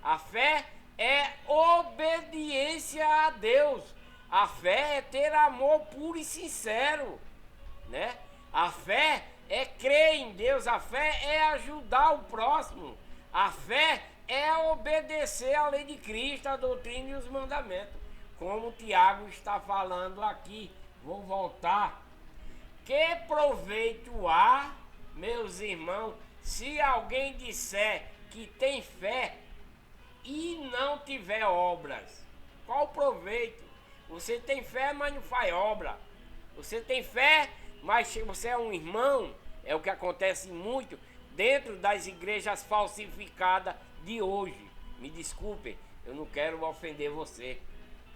A fé é obediência a Deus. A fé é ter amor puro e sincero, né? A fé é crer em Deus. A fé é ajudar o próximo. A fé é obedecer à lei de Cristo, a doutrina e os mandamentos. Como o Tiago está falando aqui. Vou voltar. Que proveito há, meus irmãos, se alguém disser que tem fé e não tiver obras? Qual o proveito? Você tem fé, mas não faz obra. Você tem fé, mas você é um irmão. É o que acontece muito dentro das igrejas falsificadas de hoje. Me desculpem, eu não quero ofender você,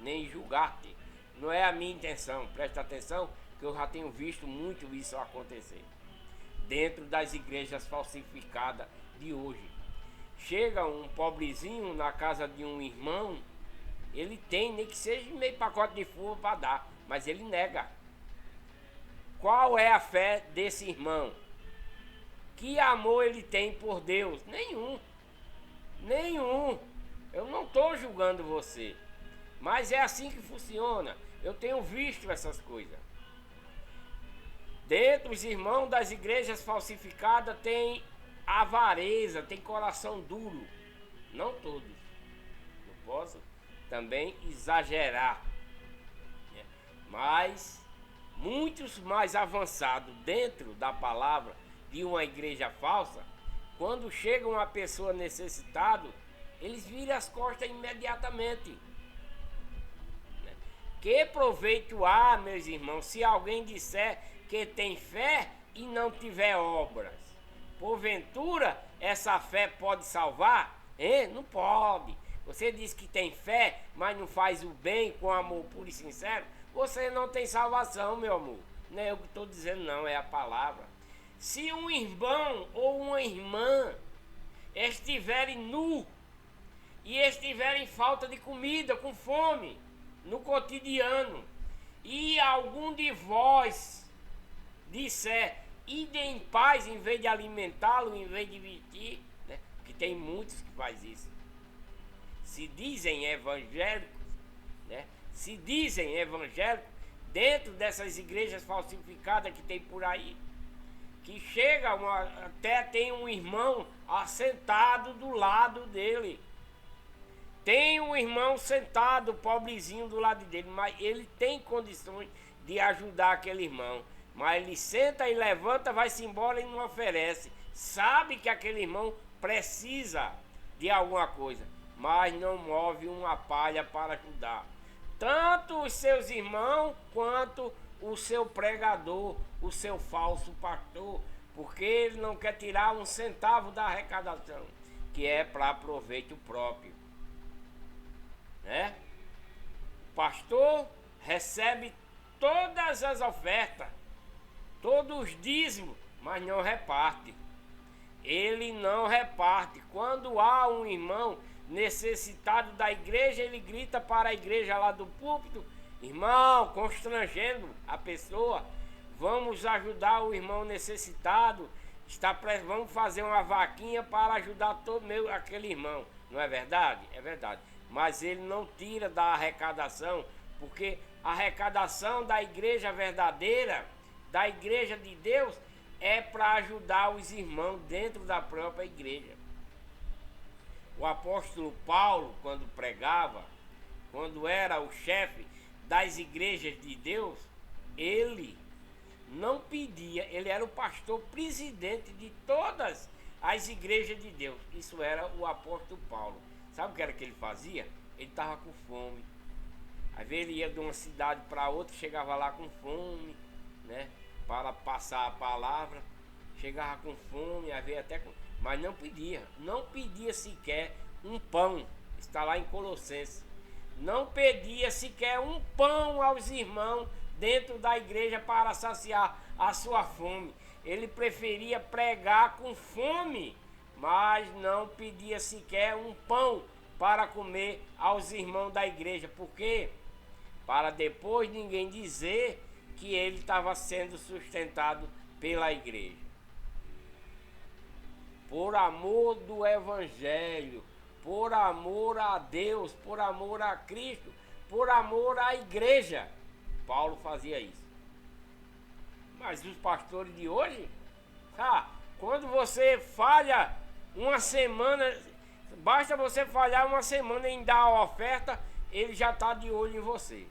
nem julgar-te. Não é a minha intenção. Presta atenção, que eu já tenho visto muito isso acontecer dentro das igrejas falsificadas de hoje. Chega um pobrezinho na casa de um irmão, ele tem, nem que seja meio pacote de fumo para dar, mas ele nega. Qual é a fé desse irmão? Que amor ele tem por Deus? Nenhum. Nenhum. Eu não estou julgando você, mas é assim que funciona. Eu tenho visto essas coisas. Dentro dos irmãos das igrejas falsificadas tem avareza, tem coração duro. Não todos. Não posso também exagerar, né? Mas muitos mais avançados dentro da palavra de uma igreja falsa, quando chega uma pessoa necessitada, eles viram as costas imediatamente, né? Que proveito há, meus irmãos, se alguém disser que tem fé e não tiver obras? Porventura essa fé pode salvar? Não pode. Você diz que tem fé, mas não faz o bem com amor puro e sincero, você não tem salvação, meu amor. Não é eu que estou dizendo, não, é a palavra. Se um irmão ou uma irmã estiverem nu e estiverem em falta de comida, com fome, no cotidiano, e algum de vós disser, ide em paz, em vez de alimentá-lo, em vez de vestir, né? Porque tem muitos que fazem isso. Se dizem evangélicos, né? Se dizem evangélicos dentro dessas igrejas falsificadas que tem por aí, que chega até tem um irmão assentado do lado dele. Tem um irmão sentado, pobrezinho, do lado dele, mas ele tem condições de ajudar aquele irmão. Mas ele senta e levanta, vai-se embora e não oferece. Sabe que aquele irmão precisa de alguma coisa, mas não move uma palha para ajudar. Tanto os seus irmãos quanto o seu pregador, o seu falso pastor, porque ele não quer tirar um centavo da arrecadação, que é para proveito próprio, né? O pastor recebe todas as ofertas, todos os dízimos, mas não reparte. Ele não reparte. Quando há um irmão necessitado da igreja, ele grita para a igreja lá do púlpito, irmão, constrangendo a pessoa, vamos ajudar o irmão necessitado, vamos fazer uma vaquinha para ajudar aquele irmão. Não é verdade? É verdade. Mas ele não tira da arrecadação, porque a arrecadação da igreja verdadeira, da igreja de Deus, é para ajudar os irmãos dentro da própria igreja. O apóstolo Paulo, quando pregava, quando era o chefe das igrejas de Deus, ele não pedia, ele era o pastor presidente de todas as igrejas de Deus. Isso era o apóstolo Paulo. Sabe o que era que ele fazia? Ele estava com fome. Às vezes ele ia de uma cidade para outra, chegava lá com fome, né? Para passar a palavra, chegava com fome, às vezes até com... mas não pedia sequer um pão. Está lá em Colossenses. Não pedia sequer um pão aos irmãos dentro da igreja para saciar a sua fome. Ele preferia pregar com fome, mas não pedia sequer um pão para comer aos irmãos da igreja. Por quê? Para depois ninguém dizer que ele estava sendo sustentado pela igreja. Por amor do evangelho, por amor a Deus, por amor a Cristo, por amor à igreja, Paulo fazia isso. Mas os pastores de hoje, quando você falha uma semana, basta você falhar uma semana em dar a oferta, ele já está de olho em você.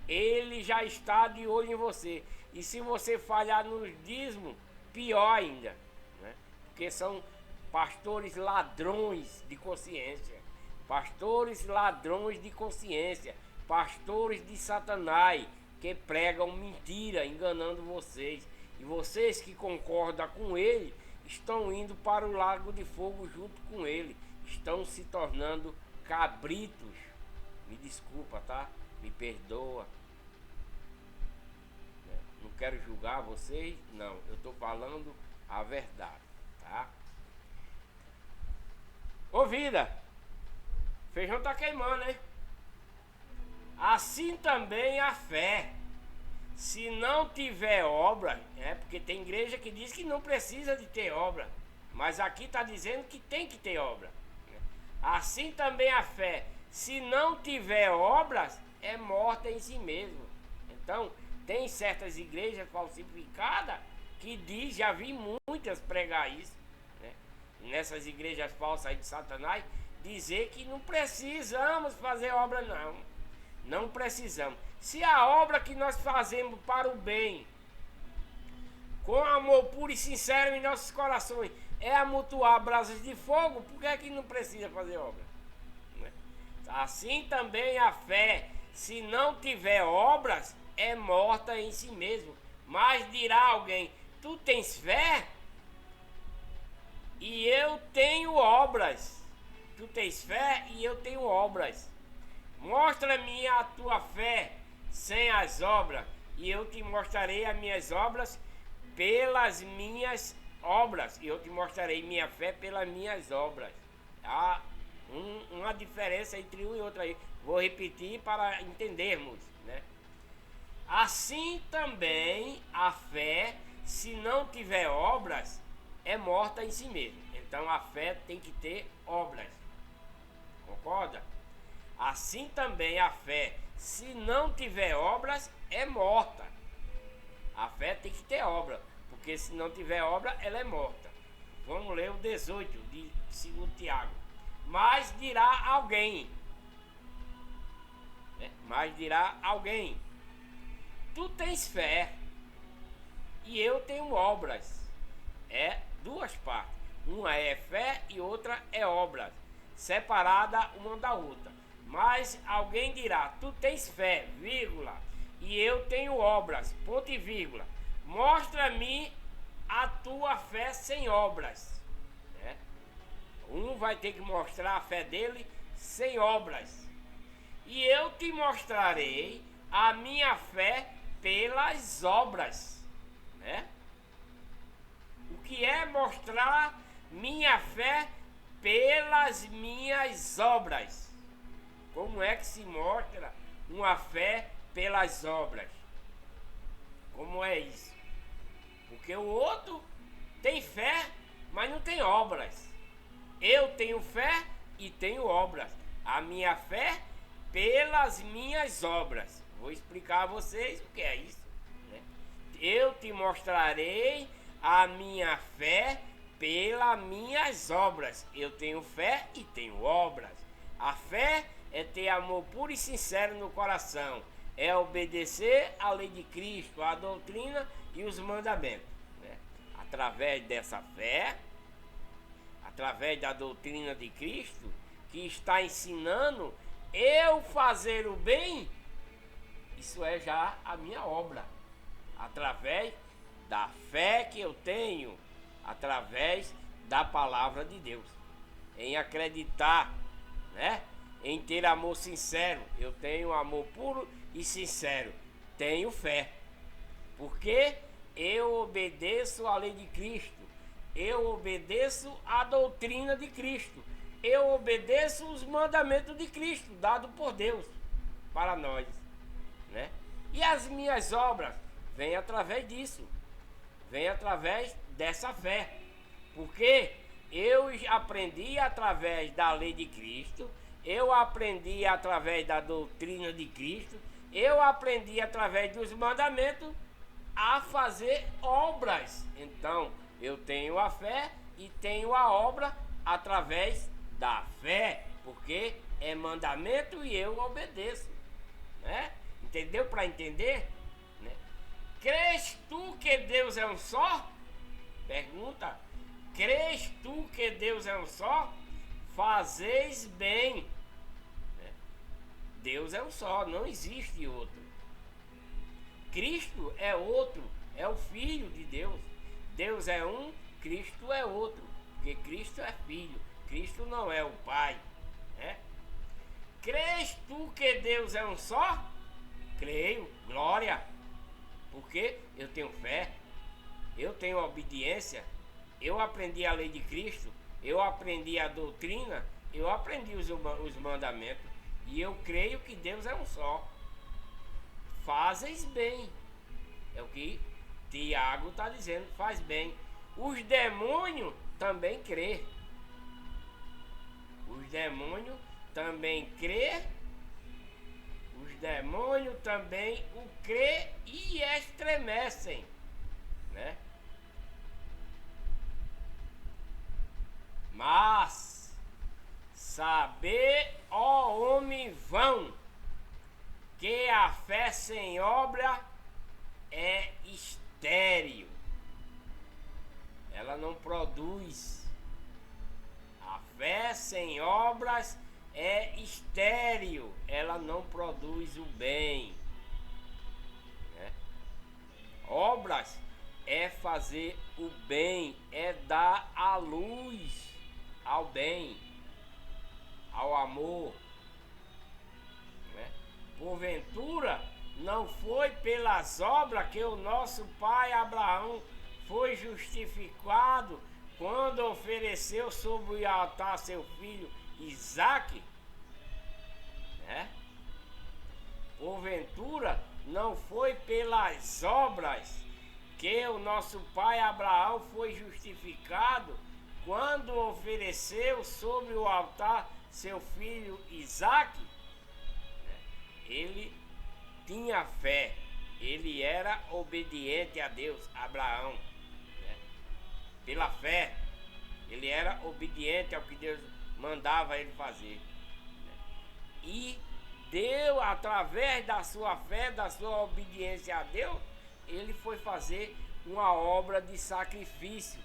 Ele já está de olho em você. E se você falhar nos dízimos, pior ainda, né? Porque são pastores ladrões de consciência. Pastores ladrões de consciência. Pastores de Satanás, que pregam mentira, enganando vocês. E vocês que concordam com ele, estão indo para o lago de fogo junto com ele. Estão se tornando cabritos. Me desculpa, tá? Me perdoa. Não quero julgar vocês, não. Eu estou falando a verdade, tá? Ô vida, feijão tá queimando, né? Assim também a fé. Se não tiver obra, porque tem igreja que diz que não precisa de ter obra, mas aqui está dizendo que tem que ter obra. Assim também a fé, se não tiver obras, é morta em si mesmo. Então, tem certas igrejas falsificadas que diz, já vi muitas pregar isso, né? Nessas igrejas falsas aí de Satanás, dizer que não precisamos fazer obra, não. Não precisamos. Se a obra que nós fazemos para o bem, com amor puro e sincero em nossos corações, é amontoar brasas de fogo, por que é que não precisa fazer obra? Assim também a fé, se não tiver obras, é morta em si mesmo. Mas dirá alguém, tu tens fé? E eu tenho obras. Tu tens fé e eu tenho obras. Mostra-me a tua fé sem as obras, e eu te mostrarei as minhas obras pelas minhas obras. E eu te mostrarei minha fé pelas minhas obras. Há uma diferença entre um e outro aí. Vou repetir para entendermos, né? Assim também a fé, se não tiver obras, é morta em si mesma. Então a fé tem que ter obras. Concorda? Assim também a fé, se não tiver obras, é morta. A fé tem que ter obra, porque se não tiver obra, ela é morta. Vamos ler o 18 de 2 Tiago. Mas dirá alguém, mas dirá alguém: tu tens fé e eu tenho obras. É duas partes. Uma é fé e outra é obras, separada uma da outra. Mas alguém dirá: tu tens fé, vírgula, e eu tenho obras, ponto e vírgula. Mostra-me a tua fé sem obras. Um vai ter que mostrar a fé dele sem obras. E eu te mostrarei a minha fé pelas obras. O que é mostrar minha fé pelas minhas obras? Como é que se mostra uma fé pelas obras? Como é isso? Porque o outro tem fé, mas não tem obras. Eu tenho fé e tenho obras. A minha fé pelas minhas obras. Vou explicar a vocês o que é isso. Eu te mostrarei a minha fé pelas minhas obras. Eu tenho fé e tenho obras. A fé é ter amor puro e sincero no coração. É obedecer à lei de Cristo, a doutrina e os mandamentos. Através dessa fé, através da doutrina de Cristo, que está ensinando eu fazer o bem, isso é já a minha obra. Através da fé que eu tenho, através da palavra de Deus, em acreditar, em ter amor sincero. Eu tenho amor puro e sincero, tenho fé, porque eu obedeço à lei de Cristo, eu obedeço à doutrina de Cristo, eu obedeço os mandamentos de Cristo, dado por Deus para nós, E as minhas obras vêm através disso, vêm através dessa fé, porque eu aprendi através da lei de Cristo, eu aprendi através da doutrina de Cristo, eu aprendi através dos mandamentos a fazer obras. Então eu tenho a fé e tenho a obra através da fé, porque é mandamento e eu obedeço, Entendeu? Para entender, Crês tu que Deus é um só? Pergunta. Crês tu que Deus é um só? Fazeis bem. Deus é um só, não existe outro. Cristo é outro, é o Filho de Deus. Deus é um, Cristo é outro, porque Cristo é Filho, Cristo não é o Pai. Crês tu que Deus é um só? Creio, glória, porque eu tenho fé, eu tenho obediência, eu aprendi a lei de Cristo, eu aprendi a doutrina, eu aprendi os mandamentos, e eu creio que Deus é um só. Fazes bem, é o que Tiago está dizendo, faz bem. Os demônios também crê. Os demônios também crê. Os demônios também o crê e estremecem, Mas saber, ó homem vão, que a fé sem obra é estéril. Ela não produz. A fé sem obras é estéril. Ela não produz o bem. Obras é fazer o bem, é dar a luz ao bem, ao amor. Porventura, não foi pelas obras que o nosso pai Abraão foi justificado quando ofereceu sobre o altar seu filho Isaque? Porventura, não foi pelas obras que o nosso pai Abraão foi justificado quando ofereceu sobre o altar seu filho Isaque? Ele tinha fé, ele era obediente a Deus, Abraão, né? Pela fé, ele era obediente ao que Deus mandava ele fazer, né? E Deus, através da sua fé, da sua obediência a Deus, ele foi fazer uma obra de sacrifício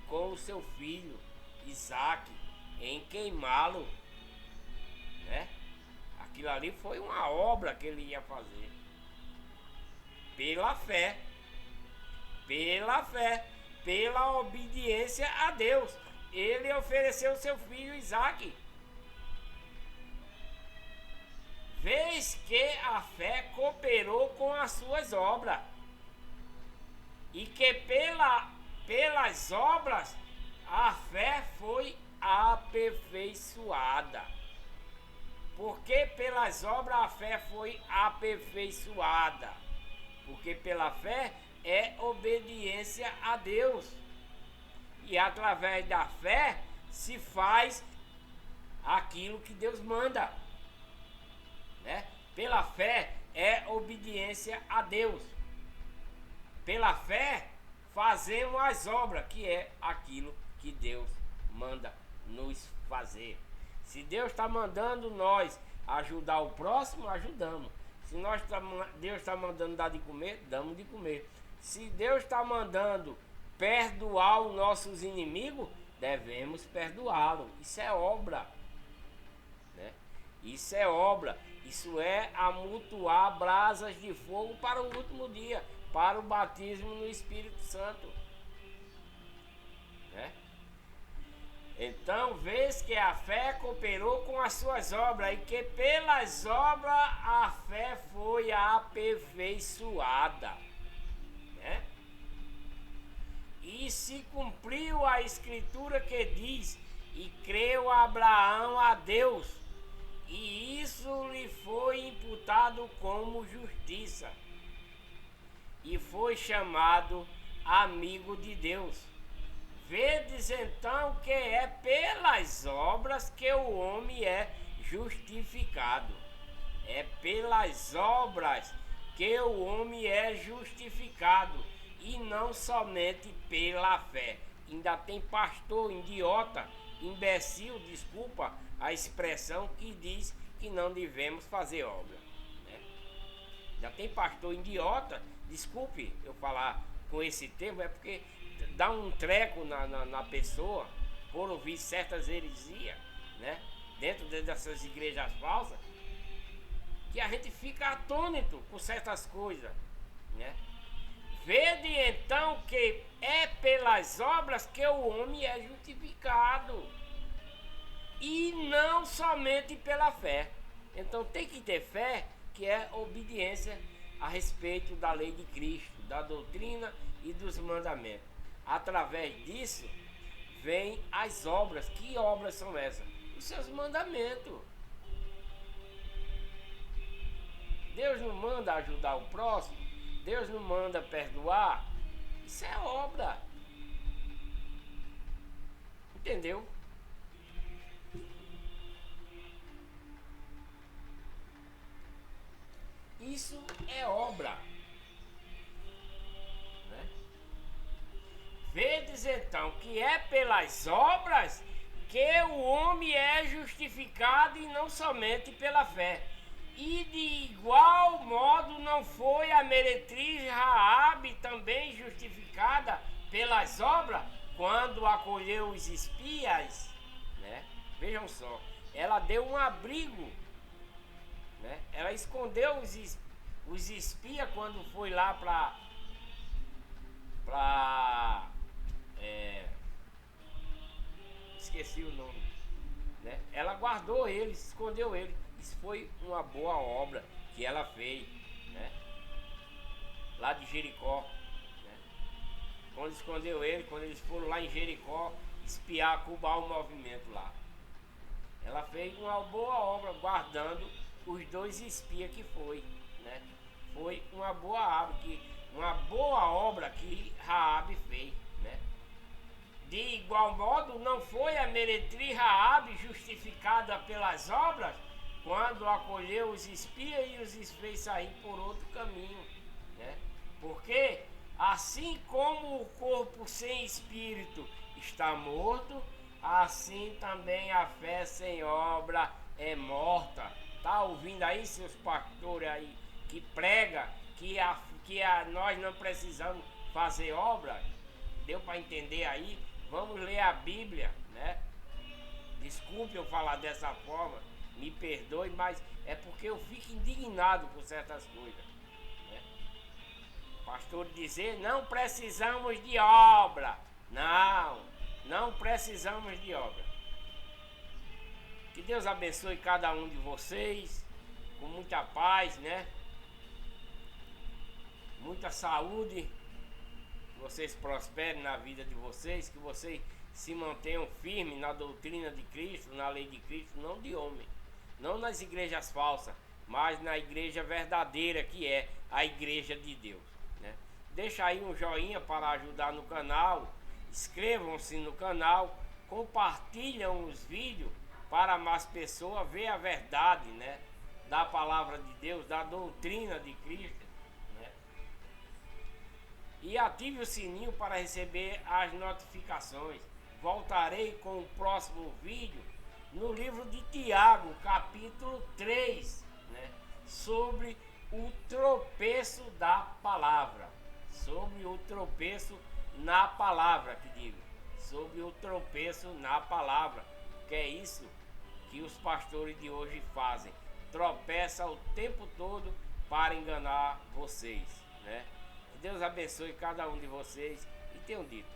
com o seu filho Isaque, em queimá-lo, né? Aquilo ali foi uma obra que ele ia fazer pela fé, pela obediência a Deus. Ele ofereceu seu filho Isaque. Vez que a fé cooperou com as suas obras, e que pelas obras a fé foi aperfeiçoada. Porque pelas obras a fé foi aperfeiçoada? Porque pela fé é obediência a Deus. E através da fé se faz aquilo que Deus manda, né? Pela fé é obediência a Deus. Pela fé fazemos as obras, que é aquilo que Deus manda nos fazer. Se Deus está mandando nós ajudar o próximo, ajudamos. Se Deus está mandando dar de comer, damos de comer. Se Deus está mandando perdoar os nossos inimigos, devemos perdoá-los. Isso é obra, né? Isso é obra. Isso é amontoar brasas de fogo para o último dia, para o batismo no Espírito Santo, né? Então, vês que a fé cooperou com as suas obras, e que pelas obras a fé foi aperfeiçoada, né? E se cumpriu a escritura que diz: e creu Abraão a Deus, e isso lhe foi imputado como justiça, e foi chamado amigo de Deus. Vedes então que é pelas obras que o homem é justificado. É pelas obras que o homem é justificado, e não somente pela fé. Ainda tem pastor idiota, imbecil, desculpa a expressão, que diz que não devemos fazer obra, né? Já tem pastor idiota, desculpe eu falar com esse termo, é porque dá um treco na pessoa por ouvir certas heresias, né? Dentro dessas igrejas falsas, que a gente fica atônito com certas coisas, né? Vede então que é pelas obras que o homem é justificado, e não somente pela fé. Então tem que ter fé, que é obediência a respeito da lei de Cristo, da doutrina e dos mandamentos. Através disso vem as obras. Que obras são essas? Os seus mandamentos. Deus não manda ajudar o próximo, Deus não manda perdoar. Isso é obra. Entendeu? Isso é obra, né? Vedes então que é pelas obras que o homem é justificado, e não somente pela fé. E de igual modo não foi a meretriz Raabe também justificada pelas obras, quando acolheu os espias, né? Vejam só, ela deu um abrigo, né? Ela escondeu os espias quando foi lá esqueci o nome, né? Ela guardou eles, escondeu eles. Isso foi uma boa obra que ela fez, né? Lá de Jericó, né? Quando escondeu eles, quando eles foram lá em Jericó espiar, cubar o movimento lá, ela fez uma boa obra guardando os dois espias que foi, né? foi uma boa obra que Raabe fez, né? De igual modo, não foi a meretriz Raabe justificada pelas obras quando acolheu os espias e os fez sair por outro caminho, né? Porque assim como o corpo sem espírito está morto, assim também a fé sem obra é morta. Tá ouvindo aí, seus pastores aí que prega nós não precisamos fazer obra? Deu para entender aí? Vamos ler a Bíblia, né? Desculpe eu falar dessa forma, me perdoe, mas é porque eu fico indignado com certas coisas, né? Pastor dizer, não precisamos de obra. Não precisamos de obra. Que Deus abençoe cada um de vocês, com muita paz, né? Muita saúde, que vocês prosperem na vida de vocês, que vocês se mantenham firmes na doutrina de Cristo, na lei de Cristo, não de homem, não nas igrejas falsas, mas na igreja verdadeira, que é a igreja de Deus, né? Deixa aí um joinha para ajudar no canal, inscrevam-se no canal, compartilham os vídeos para mais pessoas ver a verdade, né? Da palavra de Deus, da doutrina de Cristo, né? E ative o sininho para receber as notificações. Voltarei com o próximo vídeo no livro de Tiago, capítulo 3, né? Sobre o tropeço da palavra. Sobre o tropeço na palavra, que digo. Sobre o tropeço na palavra. Que é isso que os pastores de hoje fazem. Tropeçam o tempo todo para enganar vocês, né? Que Deus abençoe cada um de vocês e tenham dito.